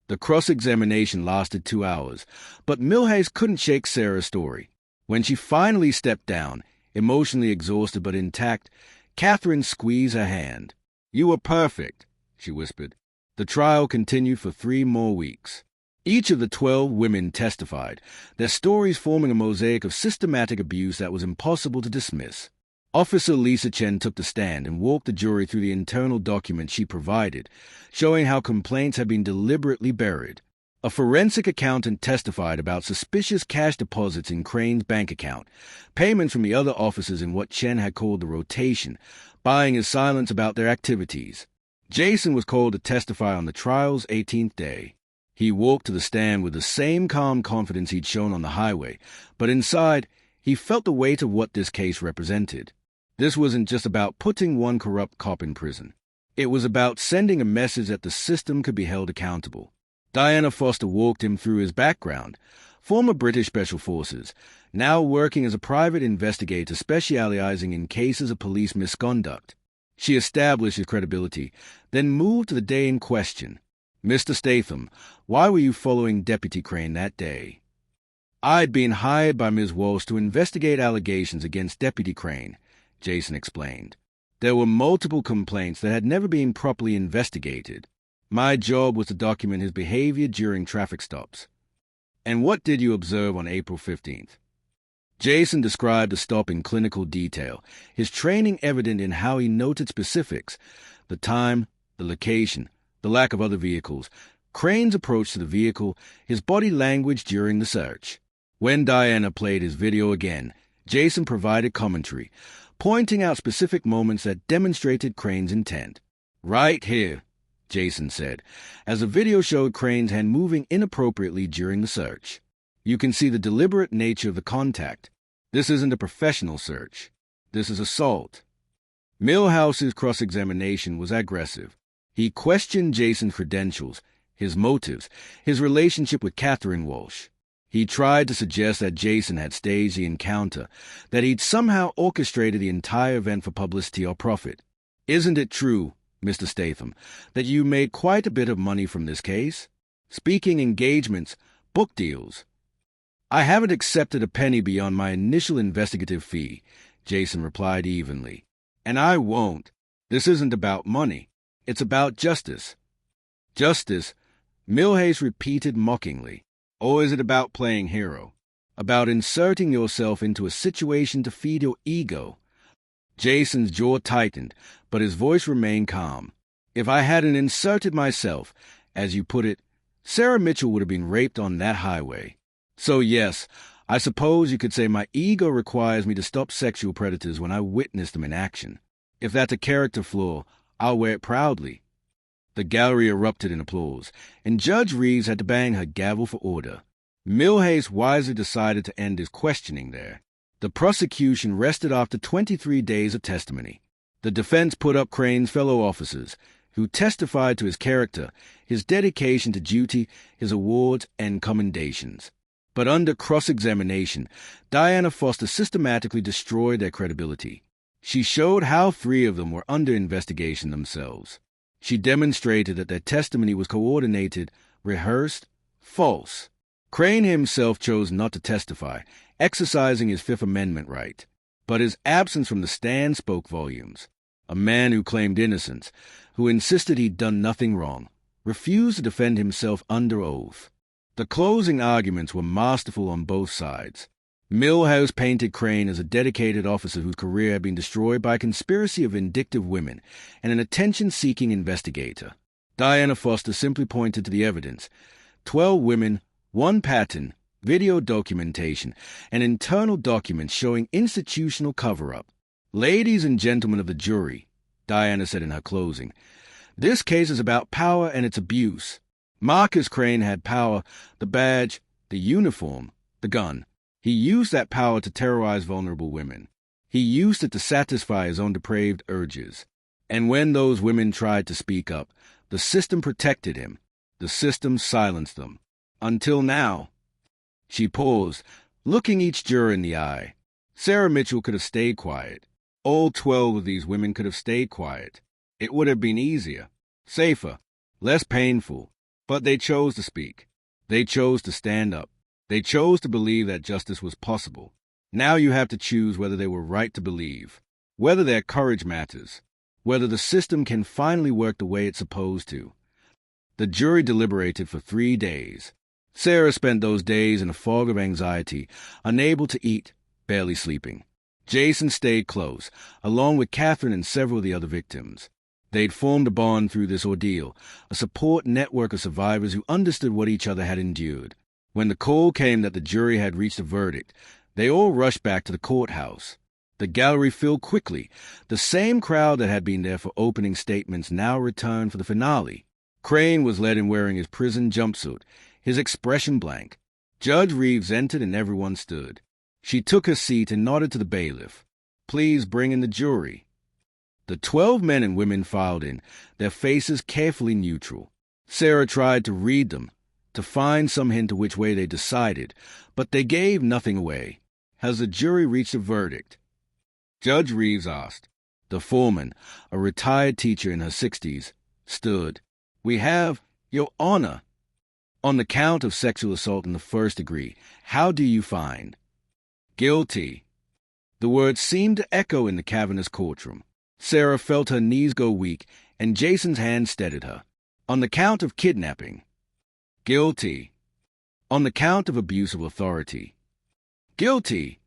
The cross-examination lasted 2 hours, but Milhouse couldn't shake Sarah's story. When she finally stepped down, emotionally exhausted but intact, Catherine squeezed her hand. "You were perfect," she whispered. The trial continued for 3 more weeks. Each of the 12 women testified, their stories forming a mosaic of systematic abuse that was impossible to dismiss. Officer Lisa Chen took the stand and walked the jury through the internal documents she provided, showing how complaints had been deliberately buried. A forensic accountant testified about suspicious cash deposits in Crane's bank account, payments from the other officers in what Chen had called the rotation, buying his silence about their activities. Jason was called to testify on the trial's 18th day. He walked to the stand with the same calm confidence he'd shown on the highway, but inside, he felt the weight of what this case represented. This wasn't just about putting one corrupt cop in prison. It was about sending a message that the system could be held accountable. Diana Foster walked him through his background. Former British Special Forces, now working as a private investigator specializing in cases of police misconduct. She established his credibility, then moved to the day in question. Mr. Statham, why were you following Deputy Crane that day? I'd been hired by Ms. Walsh to investigate allegations against Deputy Crane, Jason explained. There were multiple complaints that had never been properly investigated. My job was to document his behavior during traffic stops. And what did you observe on April 15th? Jason described the stop in clinical detail, his training evident in how he noted specifics, the time, the location, the lack of other vehicles, Crane's approach to the vehicle, his body language during the search. When Diana played his video again, Jason provided commentary, pointing out specific moments that demonstrated Crane's intent. Right here, Jason said, as the video showed Crane's hand moving inappropriately during the search. You can see the deliberate nature of the contact. This isn't a professional search. This is assault. Milhouse's cross-examination was aggressive. He questioned Jason's credentials, his motives, his relationship with Catherine Walsh. He tried to suggest that Jason had staged the encounter, that he'd somehow orchestrated the entire event for publicity or profit. Isn't it true, Mr. Statham, that you made quite a bit of money from this case? Speaking engagements, book deals. I haven't accepted a penny beyond my initial investigative fee, Jason replied evenly. And I won't. This isn't about money. It's about justice. Justice, Milhase repeated mockingly. Or is it about playing hero? About inserting yourself into a situation to feed your ego? Jason's jaw tightened, but his voice remained calm. If I hadn't inserted myself, as you put it, Sarah Mitchell would have been raped on that highway. So yes, I suppose you could say my ego requires me to stop sexual predators when I witness them in action. If that's a character flaw, I'll wear it proudly. The gallery erupted in applause, and Judge Reeves had to bang her gavel for order. Milhase wisely decided to end his questioning there. The prosecution rested after 23 days of testimony. The defense put up Crane's fellow officers, who testified to his character, his dedication to duty, his awards, and commendations. But under cross-examination, Diana Foster systematically destroyed their credibility. She showed how 3 of them were under investigation themselves. She demonstrated that their testimony was coordinated, rehearsed, false. Crane himself chose not to testify, exercising his Fifth Amendment right. But his absence from the stand spoke volumes. A man who claimed innocence, who insisted he'd done nothing wrong, refused to defend himself under oath. The closing arguments were masterful on both sides. Milhouse painted Crane as a dedicated officer whose career had been destroyed by a conspiracy of vindictive women and an attention-seeking investigator. Diana Foster simply pointed to the evidence. 12 women, 1 pattern, video documentation, and internal documents showing institutional cover-up. Ladies and gentlemen of the jury, Diana said in her closing, this case is about power and its abuse. Marcus Crane had power, the badge, the uniform, the gun. He used that power to terrorize vulnerable women. He used it to satisfy his own depraved urges. And when those women tried to speak up, the system protected him. The system silenced them. Until now. She paused, looking each juror in the eye. Sarah Mitchell could have stayed quiet. All 12 of these women could have stayed quiet. It would have been easier, safer, less painful. But they chose to speak. They chose to stand up. They chose to believe that justice was possible. Now you have to choose whether they were right to believe, whether their courage matters, whether the system can finally work the way it's supposed to. The jury deliberated for 3 days. Sarah spent those days in a fog of anxiety, unable to eat, barely sleeping. Jason stayed close, along with Catherine and several of the other victims. They'd formed a bond through this ordeal, a support network of survivors who understood what each other had endured. When the call came that the jury had reached a verdict, they all rushed back to the courthouse. The gallery filled quickly. The same crowd that had been there for opening statements now returned for the finale. Crane was led in wearing his prison jumpsuit, his expression blank. Judge Reeves entered and everyone stood. She took her seat and nodded to the bailiff. "Please bring in the jury." The 12 men and women filed in, their faces carefully neutral. Sarah tried to read them, to find some hint of which way they decided, but they gave nothing away. "Has the jury reached a verdict?" Judge Reeves asked. The foreman, a retired teacher in her 60s, stood. "We have, Your Honor. On the count of sexual assault in the first degree, how do you find?" "Guilty." The words seemed to echo in the cavernous courtroom. Sarah felt her knees go weak, and Jason's hand steadied her. "On the count of kidnapping." "Guilty." "On the count of abuse of authority." "Guilty."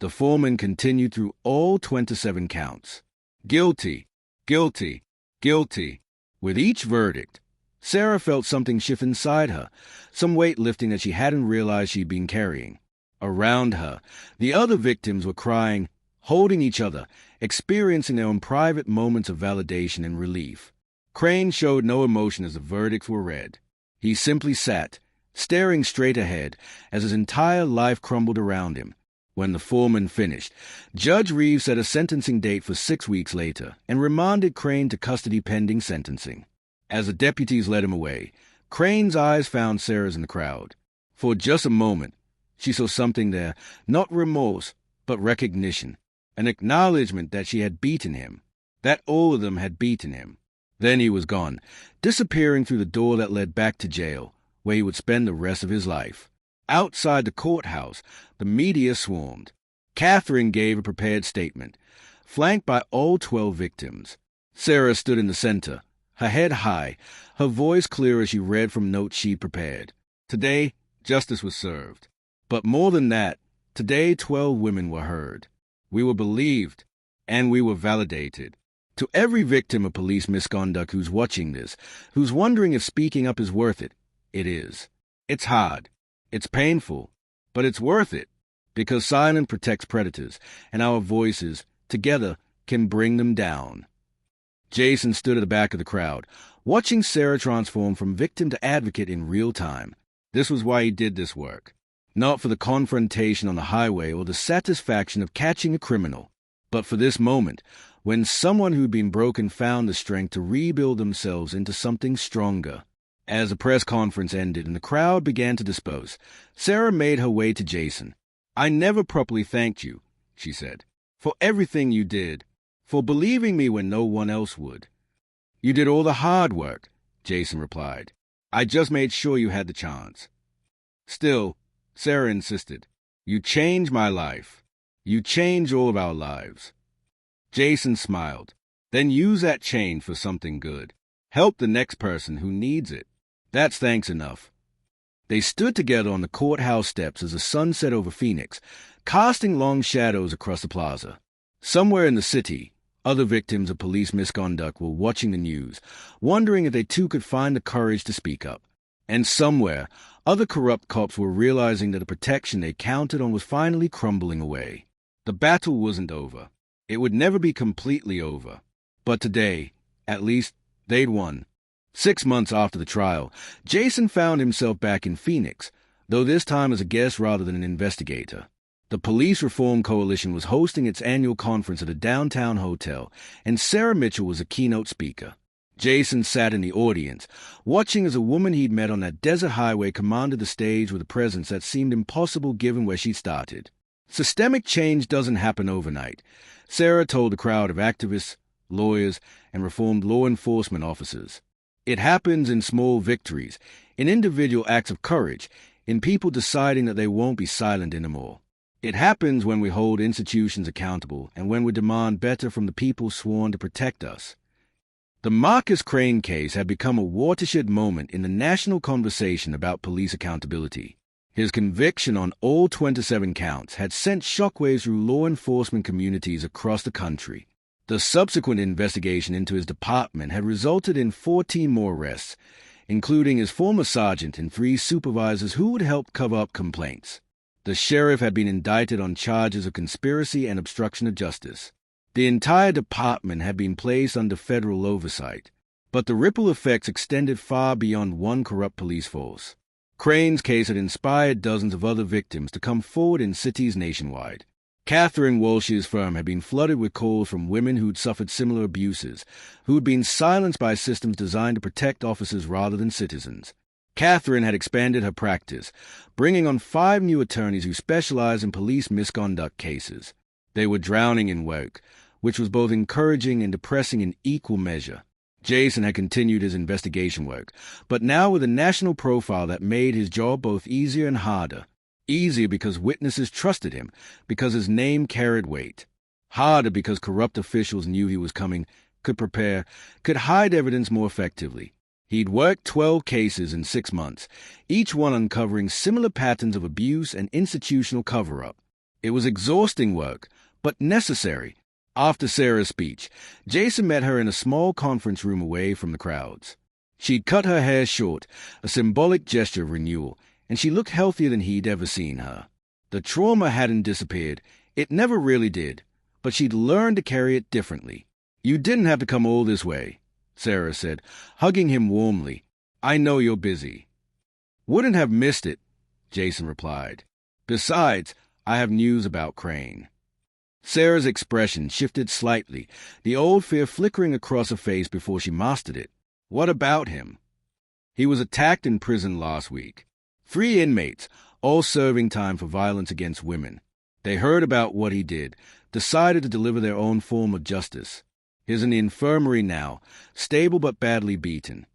The foreman continued through all 27 counts. "Guilty, guilty, guilty." With each verdict, Sarah felt something shift inside her, some weight lifting that she hadn't realized she'd been carrying. Around her, the other victims were crying, holding each other, experiencing their own private moments of validation and relief. Crane showed no emotion as the verdicts were read. He simply sat, staring straight ahead, as his entire life crumbled around him. When the foreman finished, Judge Reeves set a sentencing date for 6 weeks later and remanded Crane to custody pending sentencing. As the deputies led him away, Crane's eyes found Sarah's in the crowd. For just a moment, she saw something there, not remorse, but recognition, an acknowledgement that she had beaten him, that all of them had beaten him. Then he was gone, disappearing through the door that led back to jail, where he would spend the rest of his life. Outside the courthouse, the media swarmed. Catherine gave a prepared statement, flanked by all 12 victims. Sarah stood in the center, her head high, her voice clear as she read from notes she'd prepared. Today, justice was served. But more than that, today 12 women were heard. We were believed, and we were validated. To every victim of police misconduct who's watching this, who's wondering if speaking up is worth it, it is. It's hard. It's painful, but it's worth it, because silence protects predators, and our voices, together, can bring them down. Jason stood at the back of the crowd, watching Sarah transform from victim to advocate in real time. This was why he did this work. Not for the confrontation on the highway or the satisfaction of catching a criminal, but for this moment, when someone who'd been broken found the strength to rebuild themselves into something stronger. As the press conference ended and the crowd began to disperse, Sarah made her way to Jason. "I never properly thanked you," she said, "for everything you did, for believing me when no one else would." "You did all the hard work," Jason replied. "I just made sure you had the chance." Still, Sarah insisted, "You changed my life. You changed all of our lives." Jason smiled. "Then use that change for something good. Help the next person who needs it. That's thanks enough." They stood together on the courthouse steps as the sun set over Phoenix, casting long shadows across the plaza. Somewhere in the city, other victims of police misconduct were watching the news, wondering if they too could find the courage to speak up. And somewhere, other corrupt cops were realizing that the protection they counted on was finally crumbling away. The battle wasn't over. It would never be completely over. But today, at least, they'd won. 6 months after the trial, Jason found himself back in Phoenix, though this time as a guest rather than an investigator. The Police Reform Coalition was hosting its annual conference at a downtown hotel, and Sarah Mitchell was a keynote speaker. Jason sat in the audience, watching as a woman he'd met on that desert highway commanded the stage with a presence that seemed impossible given where she'd started. Systemic change doesn't happen overnight, Sarah told the crowd of activists, lawyers, and reformed law enforcement officers. It happens in small victories, in individual acts of courage, in people deciding that they won't be silent anymore. It happens when we hold institutions accountable and when we demand better from the people sworn to protect us. The Marcus Crane case had become a watershed moment in the national conversation about police accountability. His conviction on all 27 counts had sent shockwaves through law enforcement communities across the country. The subsequent investigation into his department had resulted in 14 more arrests, including his former sergeant and 3 supervisors who would help cover up complaints. The sheriff had been indicted on charges of conspiracy and obstruction of justice. The entire department had been placed under federal oversight, but the ripple effects extended far beyond one corrupt police force. Crane's case had inspired dozens of other victims to come forward in cities nationwide. Catherine Walsh's firm had been flooded with calls from women who'd suffered similar abuses, who had been silenced by systems designed to protect officers rather than citizens. Catherine had expanded her practice, bringing on 5 new attorneys who specialized in police misconduct cases. They were drowning in work, which was both encouraging and depressing in equal measure. Jason had continued his investigation work, but now with a national profile that made his job both easier and harder. Easier because witnesses trusted him, because his name carried weight. Harder because corrupt officials knew he was coming, could prepare, could hide evidence more effectively. He'd worked 12 cases in 6 months, each one uncovering similar patterns of abuse and institutional cover-up. It was exhausting work, but necessary. After Sarah's speech, Jason met her in a small conference room away from the crowds. She'd cut her hair short, a symbolic gesture of renewal, and she looked healthier than he'd ever seen her. The trauma hadn't disappeared. It never really did, but she'd learned to carry it differently. "You didn't have to come all this way," Sarah said, hugging him warmly. "I know you're busy." "Wouldn't have missed it," Jason replied. "Besides, I have news about Crane." Sarah's expression shifted slightly, the old fear flickering across her face before she mastered it. "What about him?" "He was attacked in prison last week. 3 inmates, all serving time for violence against women. They heard about what he did, decided to deliver their own form of justice. He's in the infirmary now, stable but badly beaten."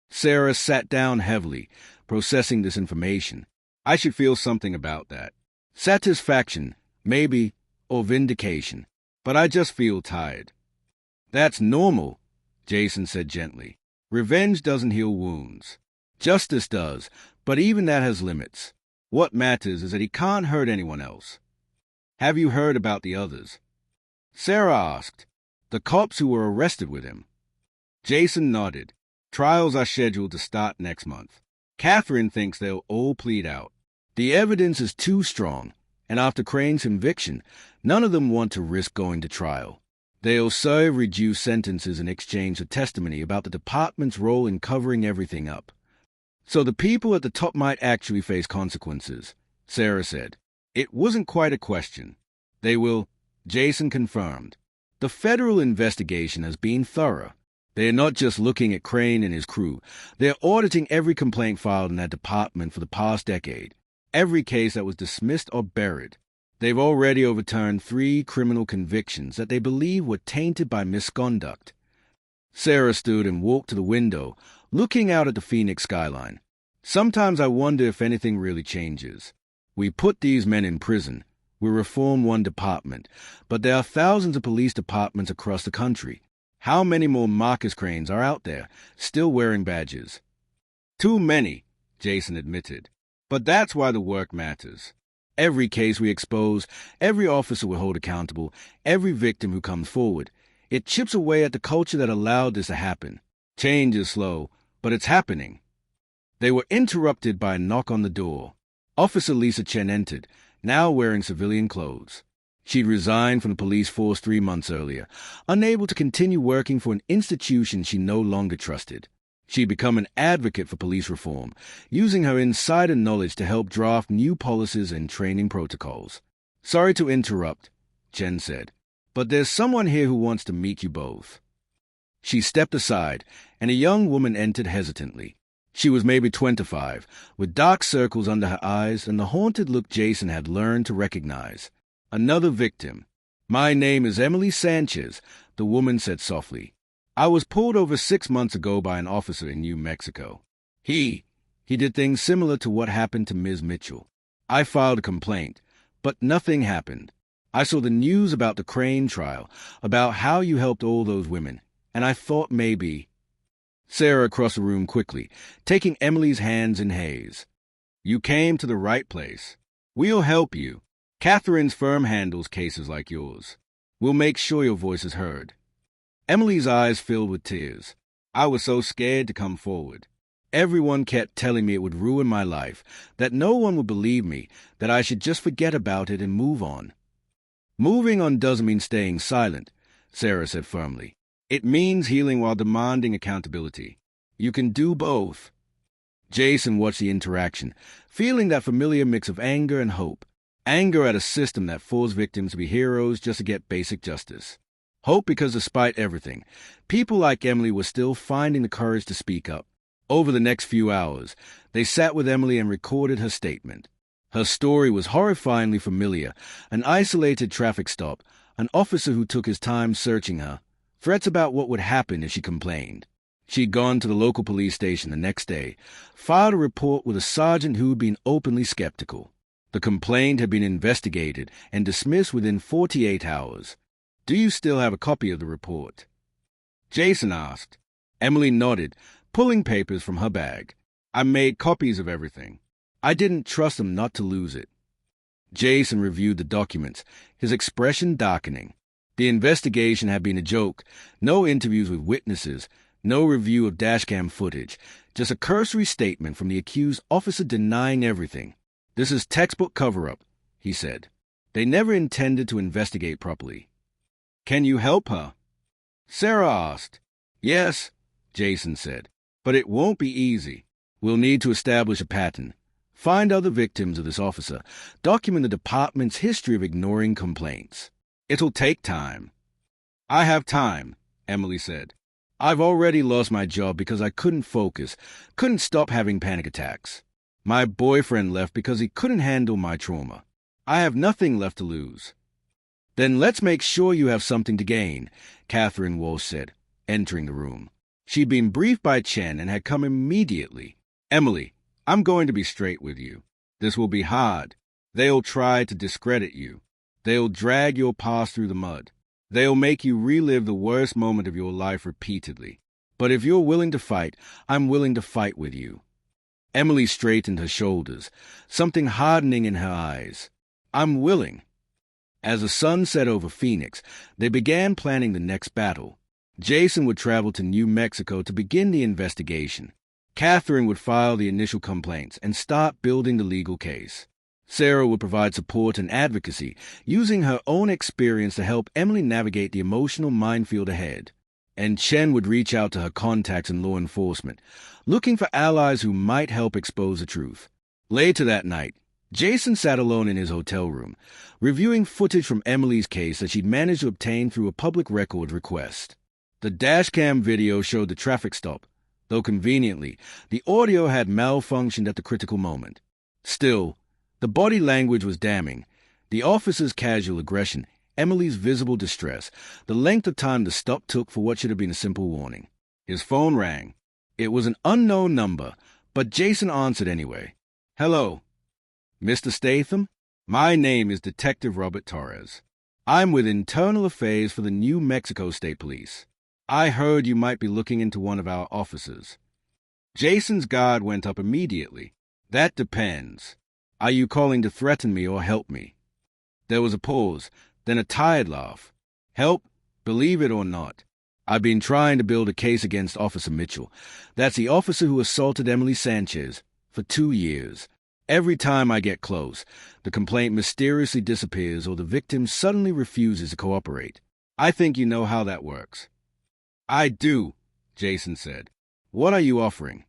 Sarah sat down heavily, processing this information. "I should feel something about that. Satisfaction, maybe, or vindication. But I just feel tired." "That's normal," Jason said gently. "Revenge doesn't heal wounds. Justice does, but even that has limits. What matters is that he can't hurt anyone else." "Have you heard about the others?" Sarah asked. "The cops who were arrested with him?" Jason nodded. "Trials are scheduled to start next month. Catherine thinks they'll all plead out. The evidence is too strong, and after Crane's conviction, none of them want to risk going to trial. They'll serve reduced sentences in exchange for testimony about the department's role in covering everything up. So the people at the top might actually face consequences," Sarah said. "It wasn't quite a question." "They will," Jason confirmed. "The federal investigation has been thorough. They are not just looking at Crane and his crew. They're auditing every complaint filed in that department for the past decade. Every case that was dismissed or buried. They've already overturned 3 criminal convictions that they believe were tainted by misconduct." Sarah stood and walked to the window, looking out at the Phoenix skyline. "Sometimes I wonder if anything really changes. We put these men in prison. We reform one department, but there are thousands of police departments across the country. How many more Marcus Cranes are out there, still wearing badges?" "Too many," Jason admitted. "But that's why the work matters. Every case we expose, every officer we hold accountable, every victim who comes forward, it chips away at the culture that allowed this to happen. Change is slow, but it's happening." They were interrupted by a knock on the door. Officer Lisa Chen entered, now wearing civilian clothes. She'd resigned from the police force 3 months earlier, unable to continue working for an institution she no longer trusted. She'd become an advocate for police reform, using her insider knowledge to help draft new policies and training protocols. "Sorry to interrupt," Chen said, "but there's someone here who wants to meet you both." She stepped aside, and a young woman entered hesitantly. She was maybe 25, with dark circles under her eyes and the haunted look Jason had learned to recognize. Another victim. "My name is Emily Sanchez," the woman said softly. "I was pulled over 6 months ago by an officer in New Mexico. He did things similar to what happened to Ms. Mitchell. I filed a complaint, but nothing happened. I saw the news about the Crane trial, about how you helped all those women. and I thought maybe... Sarah across the room quickly, taking Emily's hands in his. You came to the right place. We'll help you. Catherine's firm handles cases like yours. We'll make sure your voice is heard. Emily's eyes filled with tears. I was so scared to come forward. Everyone kept telling me it would ruin my life, that no one would believe me, that I should just forget about it and move on. Moving on doesn't mean staying silent, Sarah said firmly. It means healing while demanding accountability. You can do both. Jason watched the interaction, feeling that familiar mix of anger and hope. Anger at a system that forced victims to be heroes just to get basic justice. Hope because despite everything, people like Emily were still finding the courage to speak up. Over the next few hours, they sat with Emily and recorded her statement. Her story was horrifyingly familiar: an isolated traffic stop, an officer who took his time searching her, threats about what would happen if she complained. She'd gone to the local police station the next day, filed a report with a sergeant who had been openly skeptical. The complaint had been investigated and dismissed within 48 hours. Do you still have a copy of the report? Jason asked. Emily nodded, pulling papers from her bag. I made copies of everything. I didn't trust them not to lose it. Jason reviewed the documents, his expression darkening. The investigation had been a joke. No interviews with witnesses, no review of dashcam footage, just a cursory statement from the accused officer denying everything. This is textbook cover-up, he said. They never intended to investigate properly. Can you help her? Sarah asked. Yes, Jason said, but it won't be easy. We'll need to establish a pattern. Find other victims of this officer. Document the department's history of ignoring complaints. It'll take time. I have time, Emily said. I've already lost my job because I couldn't focus, couldn't stop having panic attacks. My boyfriend left because he couldn't handle my trauma. I have nothing left to lose. Then let's make sure you have something to gain, Catherine Walsh said, entering the room. She'd been briefed by Chen and had come immediately. Emily, I'm going to be straight with you. This will be hard. They'll try to discredit you. They'll drag your past through the mud. They'll make you relive the worst moment of your life repeatedly. But if you're willing to fight, I'm willing to fight with you. Emily straightened her shoulders, something hardening in her eyes. I'm willing. As the sun set over Phoenix, they began planning the next battle. Jason would travel to New Mexico to begin the investigation. Catherine would file the initial complaints and start building the legal case. Sarah would provide support and advocacy, using her own experience to help Emily navigate the emotional minefield ahead. And Chen would reach out to her contacts in law enforcement, looking for allies who might help expose the truth. Later that night, Jason sat alone in his hotel room, reviewing footage from Emily's case that she'd managed to obtain through a public record request. The dashcam video showed the traffic stop, though conveniently, the audio had malfunctioned at the critical moment. Still, the body language was damning. The officer's casual aggression, Emily's visible distress, the length of time the stop took for what should have been a simple warning. His phone rang. It was an unknown number, but Jason answered anyway. Hello. Mr. Statham? My name is Detective Robert Torres. I'm with Internal Affairs for the New Mexico State Police. I heard you might be looking into one of our officers. Jason's guard went up immediately. That depends. Are you calling to threaten me or help me? There was a pause, then a tired laugh. Help? Believe it or not. I've been trying to build a case against Officer Mitchell. That's the officer who assaulted Emily Sanchez, for 2 years. Every time I get close, the complaint mysteriously disappears or the victim suddenly refuses to cooperate. I think you know how that works. I do, Jason said. What are you offering?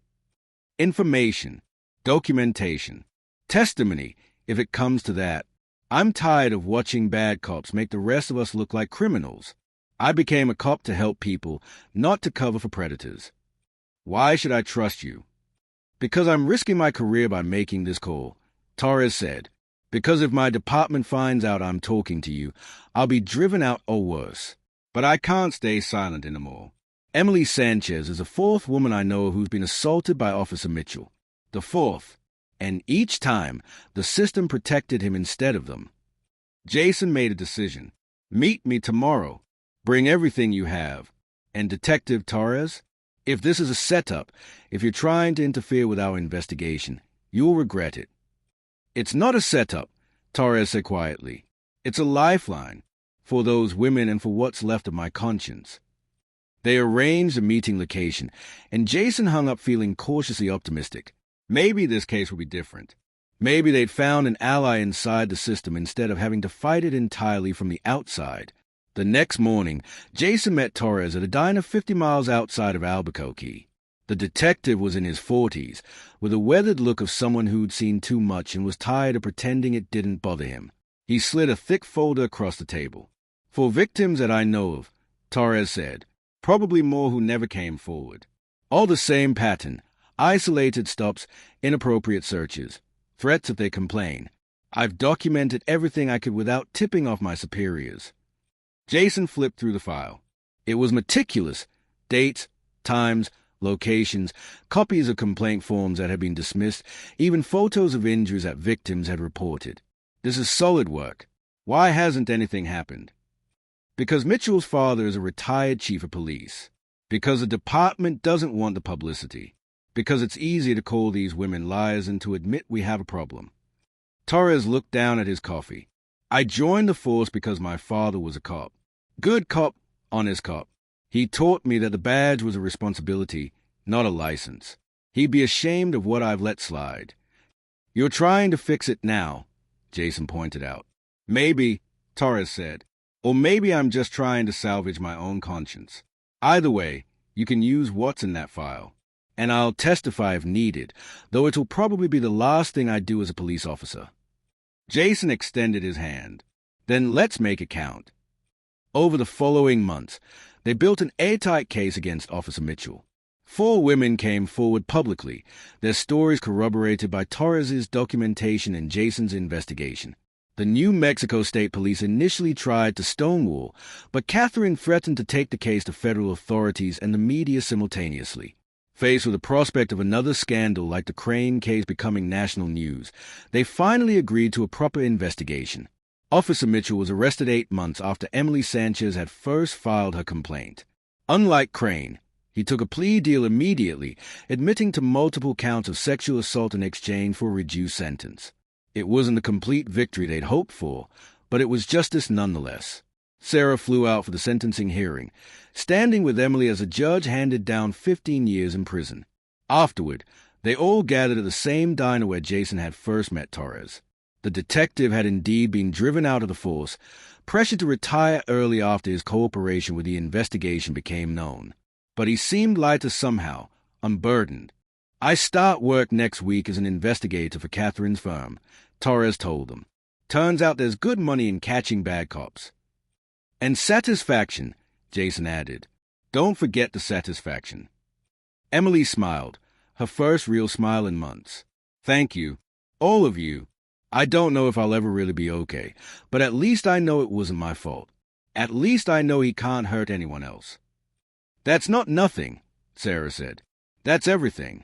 Information, documentation, testimony, if it comes to that. I'm tired of watching bad cops make the rest of us look like criminals. I became a cop to help people, not to cover for predators. Why should I trust you? Because I'm risking my career by making this call, Torres said. Because if my department finds out I'm talking to you, I'll be driven out or worse. But I can't stay silent anymore. Emily Sanchez is the 4th woman I know who's been assaulted by Officer Mitchell. The 4th. And each time, the system protected him instead of them. Jason made a decision. Meet me tomorrow. Bring everything you have. And Detective Torres? If this is a setup, if you're trying to interfere with our investigation, you'll regret it. It's not a setup, Torres said quietly. It's a lifeline. For those women and for what's left of my conscience. They arranged a meeting location, and Jason hung up feeling cautiously optimistic. Maybe this case would be different. Maybe they'd found an ally inside the system instead of having to fight it entirely from the outside. The next morning, Jason met Torres at a diner 50 miles outside of Albuquerque. The detective was in his 40s, with a weathered look of someone who'd seen too much and was tired of pretending it didn't bother him. He slid a thick folder across the table. For victims that I know of, Torres said, probably more who never came forward. All the same pattern, isolated stops, inappropriate searches, threats if they complain. I've documented everything I could without tipping off my superiors. Jason flipped through the file. It was meticulous. Dates, times, locations, copies of complaint forms that had been dismissed, even photos of injuries that victims had reported. This is solid work. Why hasn't anything happened? Because Mitchell's father is a retired chief of police. Because the department doesn't want the publicity. Because it's easy to call these women liars and to admit we have a problem. Torres looked down at his coffee. I joined the force because my father was a cop. Good cop, honest cop. He taught me that the badge was a responsibility, not a license. He'd be ashamed of what I've let slide. You're trying to fix it now, Jason pointed out. Maybe, Torres said. Or maybe I'm just trying to salvage my own conscience. Either way, you can use what's in that file. And I'll testify if needed, though it'll probably be the last thing I do as a police officer. Jason extended his hand. Then let's make it count. Over the following months, they built an airtight case against Officer Mitchell. 4 women came forward publicly, their stories corroborated by Torres's documentation and Jason's investigation. The New Mexico State Police initially tried to stonewall, but Catherine threatened to take the case to federal authorities and the media simultaneously. Faced with the prospect of another scandal like the Crane case becoming national news, they finally agreed to a proper investigation. Officer Mitchell was arrested 8 months after Emily Sanchez had first filed her complaint. Unlike Crane, he took a plea deal immediately, admitting to multiple counts of sexual assault in exchange for a reduced sentence. It wasn't the complete victory they'd hoped for, but it was justice nonetheless. Sarah flew out for the sentencing hearing, standing with Emily as a judge handed down 15 years in prison. Afterward, they all gathered at the same diner where Jason had first met Torres. The detective had indeed been driven out of the force, pressured to retire early after his cooperation with the investigation became known. But he seemed lighter somehow, unburdened. I start work next week as an investigator for Catherine's firm, Torres told them. Turns out there's good money in catching bad cops. And satisfaction, Jason added. Don't forget the satisfaction. Emily smiled, her first real smile in months. Thank you, all of you. I don't know if I'll ever really be okay, but at least I know it wasn't my fault. At least I know he can't hurt anyone else. That's not nothing, Sarah said. That's everything.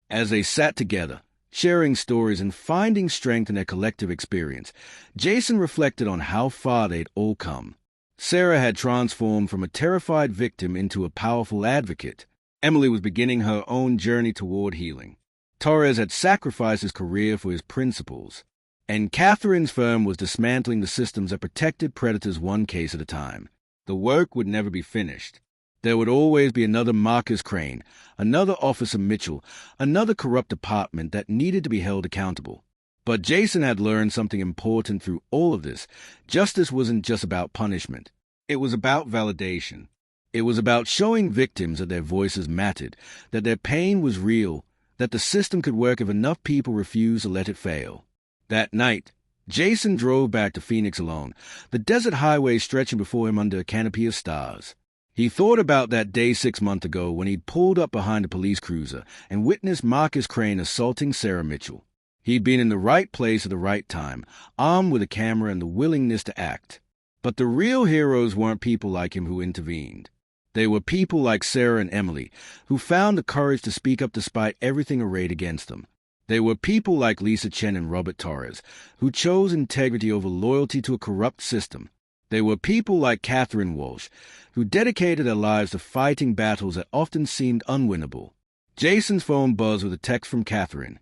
As they sat together, sharing stories and finding strength in their collective experience, Jason reflected on how far they'd all come. Sarah had transformed from a terrified victim into a powerful advocate. Emily was beginning her own journey toward healing. Torres had sacrificed his career for his principles. And Catherine's firm was dismantling the systems that protected predators one case at a time. The work would never be finished. There would always be another Marcus Crane, another Officer Mitchell, another corrupt department that needed to be held accountable. But Jason had learned something important through all of this. Justice wasn't just about punishment. It was about validation. It was about showing victims that their voices mattered, that their pain was real, that the system could work if enough people refused to let it fail. That night, Jason drove back to Phoenix alone, the desert highway stretching before him under a canopy of stars. He thought about that day 6 months ago when he'd pulled up behind a police cruiser and witnessed Marcus Crane assaulting Sarah Mitchell. He'd been in the right place at the right time, armed with a camera and the willingness to act. But the real heroes weren't people like him who intervened. They were people like Sarah and Emily, who found the courage to speak up despite everything arrayed against them. They were people like Lisa Chen and Robert Torres, who chose integrity over loyalty to a corrupt system. They were people like Catherine Walsh, who dedicated their lives to fighting battles that often seemed unwinnable. Jason's phone buzzed with a text from Catherine.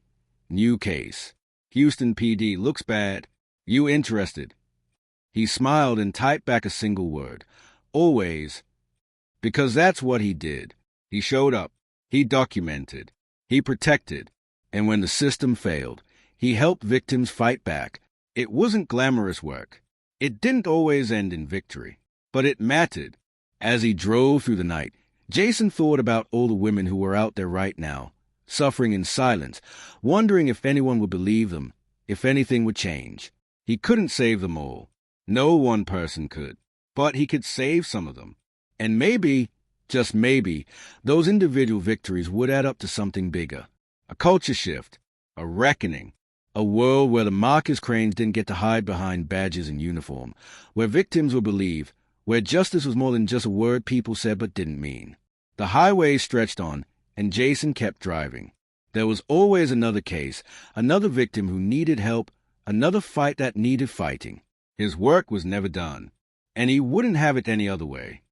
New case. Houston PD looks bad. You interested? He smiled and typed back a single word. Always. Because that's what he did. He showed up. He documented. He protected. And when the system failed, he helped victims fight back. It wasn't glamorous work. It didn't always end in victory. But it mattered. As he drove through the night, Jason thought about all the women who were out there right now, suffering in silence, wondering if anyone would believe them, if anything would change. He couldn't save them all. No one person could. But he could save some of them. And maybe, just maybe, those individual victories would add up to something bigger. A culture shift. A reckoning. A world where the Marcus Cranes didn't get to hide behind badges and uniform. Where victims would believe. Where justice was more than just a word people said but didn't mean. The highway stretched on, and Jason kept driving. There was always another case, another victim who needed help, another fight that needed fighting. His work was never done, and he wouldn't have it any other way.